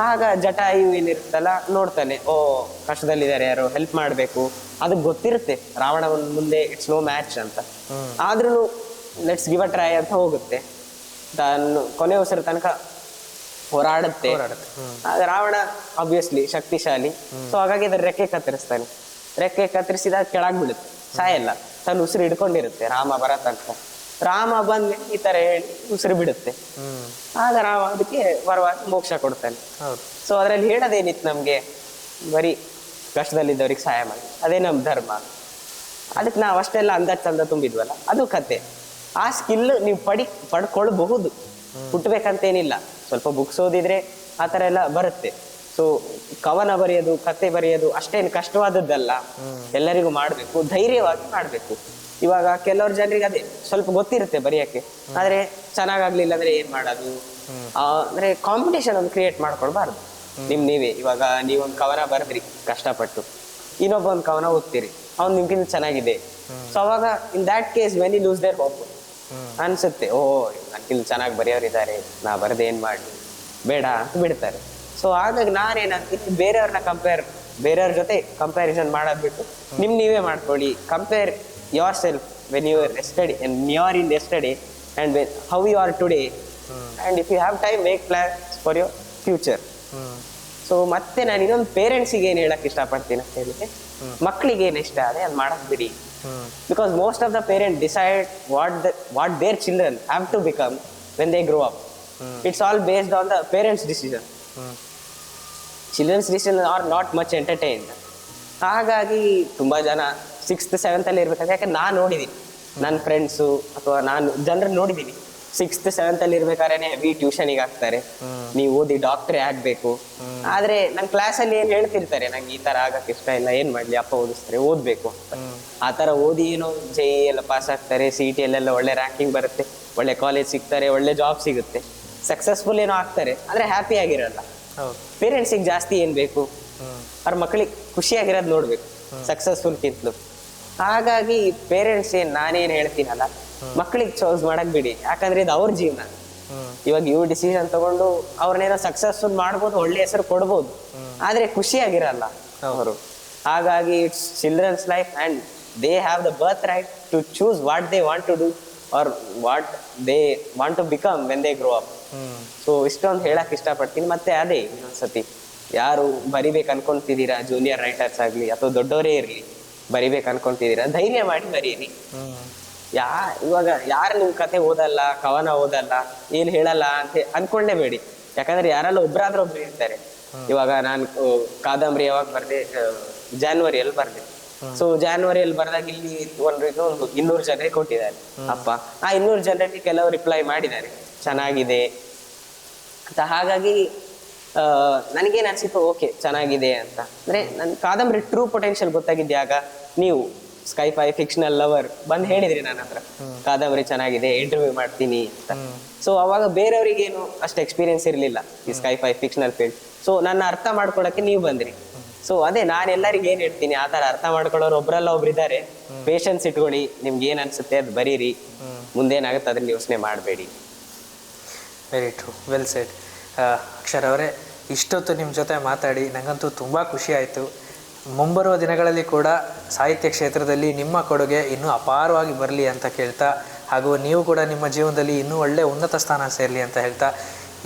ಆಗ ಜಟಾಯು ಏನಿರುತ್ತಲ್ಲ ನೋಡ್ತಾನೆ, ಓ ಕಷ್ಟದಲ್ಲಿದ್ದಾರೆ, ಯಾರು ಹೆಲ್ಪ್ ಮಾಡ್ಬೇಕು. ಅದಕ್ಕೆ ಗೊತ್ತಿರುತ್ತೆ ರಾವಣ ಮುಂದೆ ಇಟ್ಸ್ ನೋ ಮ್ಯಾಚ್ ಅಂತ. ಆದ್ರೂ ಲೆಟ್ಸ್ ಗಿವ್ ಅ ಟ್ರೈ ಅಂತ ಹೋಗುತ್ತೆ. ತಾನು ಕೊನೆ ಉಸಿರ ತನಕ ಹೋರಾಡುತ್ತೆ. ಆಗ ರಾವಣ ಆಬ್ವಿಯಸ್ಲಿ ಶಕ್ತಿಶಾಲಿ. ಸೊ ಹಾಗಾಗಿ ಅದ್ರ ರೆಕ್ಕೆ ಕತ್ತರಿಸ್ತಾನೆ. ರೆಕ್ಕೆ ಕತ್ತರಿಸಿದಾಗ ಕೆಳಗ್ ಬಿಡುತ್ತೆ, ಸಾಯಲ್ಲ, ತನ್ನ ಉಸಿರು ಹಿಡ್ಕೊಂಡಿರುತ್ತೆ ರಾಮ ಬರತಂಕ. ರಾಮ ಬಂದ್ಮೇಲೆ ಈ ತರ ಹೇಳಿ ಉಸಿರು ಬಿಡುತ್ತೆ. ಆಗ ರಾಮ ಅದಕ್ಕೆ ಬರುವಾಗ ಮೋಕ್ಷ ಕೊಡ್ತಾನೆ. ಸೊ ಅದ್ರಲ್ಲಿ ಹೇಳೋದೇನಿತ್ತು ನಮ್ಗೆ, ಬರೀ ಕಷ್ಟದಲ್ಲಿದ್ದವ್ರಿಗೆ ಸಹಾಯ ಮಾಡಿ, ಅದೇ ನಮ್ ಧರ್ಮ. ಅದಕ್ಕೆ ನಾವು ಅಷ್ಟೆಲ್ಲ ಅಂದ ಚಂದ ತುಂಬಿದ್ವಲ್ಲ, ಅದು ಕತೆ. ಆ ಸ್ಕಿಲ್ ನೀವು ಪಡ್ಕೊಳ್ಬಹುದು, ಹುಟ್ಟಬೇಕಂತೇನಿಲ್ಲ. ಸ್ವಲ್ಪ ಬುಕ್ಸ್ ಓದಿದ್ರೆ ಆ ಥರ ಎಲ್ಲ ಬರುತ್ತೆ. ಸೊ ಕವನ ಬರೆಯೋದು, ಕತೆ ಬರೆಯೋದು ಅಷ್ಟೇನು ಕಷ್ಟವಾದದ್ದಲ್ಲ, ಎಲ್ಲರಿಗೂ ಮಾಡಬೇಕು, ಧೈರ್ಯವಾಗಿ ಮಾಡಬೇಕು. ಇವಾಗ ಕೆಲವ್ರ ಜನರಿಗೆ ಅದೇ ಸ್ವಲ್ಪ ಗೊತ್ತಿರುತ್ತೆ ಬರೆಯಕ್ಕೆ, ಆದ್ರೆ ಚೆನ್ನಾಗಾಗ್ಲಿಲ್ಲ ಅಂದ್ರೆ ಏನ್ ಮಾಡೋದು, ಅಂದ್ರೆ ಕಾಂಪಿಟೇಷನ್ ಒಂದು ಕ್ರಿಯೇಟ್ ಮಾಡ್ಕೊಳ್ಬಾರ್ದು. ನೀವೇ ಇವಾಗ ನೀವೊಂದು ಕವನ ಬರ್ದ್ರಿ ಕಷ್ಟಪಟ್ಟು, ಇನ್ನೊಬ್ಬ ಒಂದು ಕವನ ಓದ್ತೀರಿ, ಅವ್ನು ನಿಮ್ಗಿಂತ ಚೆನ್ನಾಗಿದೆ. ಸೊ ಅವಾಗ in that case when you lose their hope ಅನ್ಸುತ್ತೆ, ನನ್ಗಿಂತ ಚೆನ್ನಾಗಿ ಬರೆಯೋರಿದ್ದಾರೆ, ನಾ ಬರದೆ ಏನ್ ಮಾಡ್ಲಿ, ಬೇಡ ಅಂತ ಬಿಡ್ತಾರೆ. ಸೊ ಹಾಗಾಗಿ ನಾನೇನಂತೀನಿ, ಬೇರೆಯವ್ರ ಜೊತೆ ಕಂಪ್ಯಾರಿಸನ್ ಮಾಡೋದ್ ಬಿಟ್ಟು ನೀವೇ ಮಾಡ್ಕೊಳ್ಳಿ. Compare yourself when you are yesterday you are in yesterday and how you are today, and if you have time make plans for your future. So ಮತ್ತೆ ನಾನು ಇನ್ನೊಂದು ಪೇರೆಂಟ್ಸಿಗೆ ಏನ್ ಹೇಳಕ್ ಇಷ್ಟಪಡ್ತೀನಿ ಅಂತ ಹೇಳಿದ್ರೆ, ಮಕ್ಕಳಿಗೆ ಏನ್ ಇಷ್ಟ ಅದೇ ಅದು ಮಾಡಕ್ ಬಿಡಿ. Because most of the parent decide what their children have to become when they grow up. It's all based on the parents decision. Childrens decision are not much entertained. ಹಾಗಾಗಿ ತುಂಬಾ ಜನ 6th 7th ಅಲ್ಲಿ ಇರ್ಬೇಕಾದ್ರೆ, ಯಾಕಂದ್ರೆ ನಾನು ನೋಡಿದೀನಿ, ನನ್ನ friends ಅಥವಾ ನಾನು ಜನರನ್ನ ನೋಡಿದೀನಿ, 6th 7th ಅಲ್ಲಿ ಇರ್ಬೇಕಾದ್ರೆ ಹೆವಿ ಟ್ಯೂಷನಿಗೆ ಹಾಕ್ತಾರೆ, ನೀವು ಓದಿ ಡಾಕ್ಟ್ರೇ ಆಗ್ಬೇಕು. ಆದ್ರೆ ನನ್ನ ಕ್ಲಾಸಲ್ಲಿ ಏನ್ ಹೇಳ್ತಿರ್ತಾರೆ, ನಂಗೆ ಈ ತರ ಆಗಕ್ ಇಷ್ಟ ಇಲ್ಲ, ಏನ್ ಮಾಡ್ಲಿ, ಅಪ್ಪ ಓದಿಸ್ತಾರೆ, ಓದ್ಬೇಕು ಅಂತ. ಆ ತರ ಓದಿ ಏನೋ JEE ಎಲ್ಲ ಪಾಸ್ ಆಗ್ತಾರೆ, CET ಎಲ್ಲ ಒಳ್ಳೆ ರ್ಯಾಂಕಿಂಗ್ ಬರುತ್ತೆ, ಒಳ್ಳೆ ಕಾಲೇಜ್ ಸಿಗ್ತಾರೆ, ಒಳ್ಳೆ ಜಾಬ್ ಸಿಗುತ್ತೆ, ಸಕ್ಸಸ್ಫುಲ್ ಏನೋ ಆಗ್ತಾರೆ, ಆದ್ರೆ ಹ್ಯಾಪಿ ಆಗಿರಲ್ಲ. ಪೇರೆಂಟ್ಸಿಗೆ ಜಾಸ್ತಿ ಏನ್ ಬೇಕು, ಅವ್ರ ಮಕ್ಕಳಿಗೆ ಖುಷಿಯಾಗಿರೋದು ನೋಡ್ಬೇಕು ಸಕ್ಸಸ್ಫುಲ್ಗಿಂತಲೂ. ಹಾಗಾಗಿ ಪೇರೆಂಟ್ಸ್ ನಾನೇನ್ ಹೇಳ್ತೀನಲ್ಲ, ಮಕ್ಕಳಿಗೆ ಚೂಸ್ ಮಾಡಕ್ ಬಿಡಿ, ಯಾಕಂದ್ರೆ ಇದು ಅವ್ರ ಜೀವನ. ಇವಾಗ ಇವ್ ಡಿಸಿಷನ್ ತಗೊಂಡು ಅವ್ರನ್ನೇನೋ ಸಕ್ಸಸ್ಫುಲ್ ಮಾಡ್ಬೋದು, ಒಳ್ಳೆ ಹೆಸರು ಕೊಡ್ಬೋದು, ಆದ್ರೆ ಖುಷಿಯಾಗಿರಲ್ಲ ಅವರು. ಹಾಗಾಗಿ it's children's life and they have the birth right to choose what they want to do or what they want to become when they grow up. So ಇಷ್ಟೊಂದು ಹೇಳಕ್ ಇಷ್ಟಪಡ್ತೀನಿ. ಮತ್ತೆ ಅದೇ ಇನ್ನೊಂದ್ಸತಿ, ಯಾರು ಬರಿಬೇಕು ಅನ್ಕೊಂತಿದ್ದೀರಾ, ಜೂನಿಯರ್ ರೈಟರ್ಸ್ ಆಗ್ಲಿ ಅಥವಾ ದೊಡ್ಡವರೇ ಇರ್ಲಿ, ಬರಿಬೇಕು ಅನ್ಕೊಂತಿದ್ದೀರಾ, ಧೈರ್ಯ ಮಾಡಿ ಬರೀರಿ. ಇವಾಗ ಯಾರು ನಿಮ್ ಕತೆ ಓದಲ್ಲ, ಕವನ ಓದಲ್ಲ, ಏನ್ ಹೇಳಲ್ಲ ಅಂತ ಅನ್ಕೊಂಡೇ ಬೇಡಿ. ಯಾಕಂದ್ರೆ ಯಾರಲ್ಲ ಒಬ್ರು ಇರ್ತಾರೆ. ಇವಾಗ ನಾನು ಕಾದಂಬರಿ ಯಾವಾಗ ಬರ್ದೆ, ಜಾನ್ವರಿಯಲ್ಲಿ ಬರ್ದೆ. ಸೊ ಜಾನ್ವರಿಯಲ್ಲಿ ಬರ್ದಾಗ ಇಲ್ಲಿ ಒಂದು 200 ಜನರಿಗೆ ಕೊಟ್ಟಿದ್ದಾರೆ ಅಪ್ಪ. ಆ 200 ಜನರಿಗೆ ಕೆಲವು ರಿಪ್ಲೈ ಮಾಡಿದ್ದಾರೆ, ಚೆನ್ನಾಗಿದೆ ಅಂತ. ಹಾಗಾಗಿ ನನಗೇನು ಅನ್ಸಿತ್ತು, ಓಕೆ ಚೆನ್ನಾಗಿದೆ ಅಂತ. ಅಂದ್ರೆ ನನ್ ಕಾದಂಬರಿ ಟ್ರೂ ಪೊಟೆನ್ಷಿಯಲ್ ಗೊತ್ತಾಗಿದ್ಯಾಗ ನೀವು Sky5 ಫಿಕ್ಷನಲ್ ಲವರ್ ಬಂದು ಹೇಳಿದ್ರಿ ನನ್ನ ಹತ್ರ, ಕಾದಂಬರಿ ಚೆನ್ನಾಗಿದೆ, ಇಂಟರ್ವ್ಯೂ ಮಾಡ್ತೀನಿ ಅಂತ. ಸೊ ಅವಾಗ ಬೇರೆಯವ್ರಿಗೇನು ಅಷ್ಟು ಎಕ್ಸ್ಪೀರಿಯನ್ಸ್ ಇರಲಿಲ್ಲ ಈ Sky5 ಫಿಕ್ಷನಲ್ ಫೀಲ್ಡ್. ಸೊ ನನ್ನ ಅರ್ಥ ಮಾಡ್ಕೊಳಕ್ಕೆ ನೀವು ಬಂದ್ರಿ. ಸೊ ಅದೇ ನಾನು ಎಲ್ಲರಿಗೆ ಏನ್ ಹೇಳ್ತೀನಿ, ಆ ತರ ಅರ್ಥ ಮಾಡ್ಕೊಳ್ಳೋರು ಒಬ್ರಲ್ಲ ಒಬ್ರಿದ್ದಾರೆ. ಪೇಷನ್ಸ್ ಇಟ್ಕೊಳ್ಳಿ, ನಿಮ್ಗೆ ಏನ್ ಅನ್ಸುತ್ತೆ ಅದು ಬರೀರಿ, ಮುಂದೇನಾಗುತ್ತೆ ಅದನ್ನ ಯೋಚನೆ ಮಾಡಬೇಡಿ. Very true, well shed. Akshar ಅವರೇ, ಇಷ್ಟೊತ್ತು ನಿಮ್ಮ ಜೊತೆ ಮಾತಾಡಿ ನನಗಂತೂ ತುಂಬ ಖುಷಿ ಆಯಿತು. ಮುಂಬರುವ ದಿನಗಳಲ್ಲಿ ಕೂಡ ಸಾಹಿತ್ಯ ಕ್ಷೇತ್ರದಲ್ಲಿ ನಿಮ್ಮ ಕೊಡುಗೆ ಇನ್ನೂ ಅಪಾರವಾಗಿ ಬರಲಿ ಅಂತ ಕೇಳ್ತಾ, ಹಾಗೂ ನೀವು ಕೂಡ ನಿಮ್ಮ ಜೀವನದಲ್ಲಿ ಇನ್ನೂ ಒಳ್ಳೆಯ ಉನ್ನತ ಸ್ಥಾನ ಸೇರಲಿ ಅಂತ ಹೇಳ್ತಾ,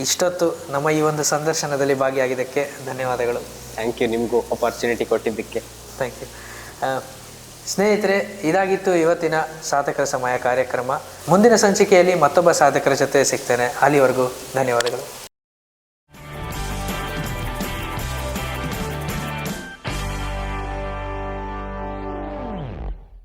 ಇಷ್ಟೊತ್ತು ನಮ್ಮ ಈ ಒಂದು ಸಂದರ್ಶನದಲ್ಲಿ ಭಾಗಿಯಾಗಿದ್ದಕ್ಕೆ ಧನ್ಯವಾದಗಳು. ಥ್ಯಾಂಕ್ ಯು, ನಿಮಗೂ ಅಪಾರ್ಚುನಿಟಿ ಕೊಟ್ಟಿದ್ದಕ್ಕೆ ಥ್ಯಾಂಕ್ ಯು. ಸ್ನೇಹಿತರೆ, ಇದಾಗಿತ್ತು ಇವತ್ತಿನ ಸಾಧಕರ ಸಮಯ ಕಾರ್ಯಕ್ರಮ. ಮುಂದಿನ ಸಂಚಿಕೆಯಲ್ಲಿ ಮತ್ತೊಬ್ಬ ಸಾಧಕರ ಜೊತೆ ಸಿಗ್ತೇನೆ. ಅಲ್ಲಿವರೆಗೂ ಧನ್ಯವಾದಗಳು.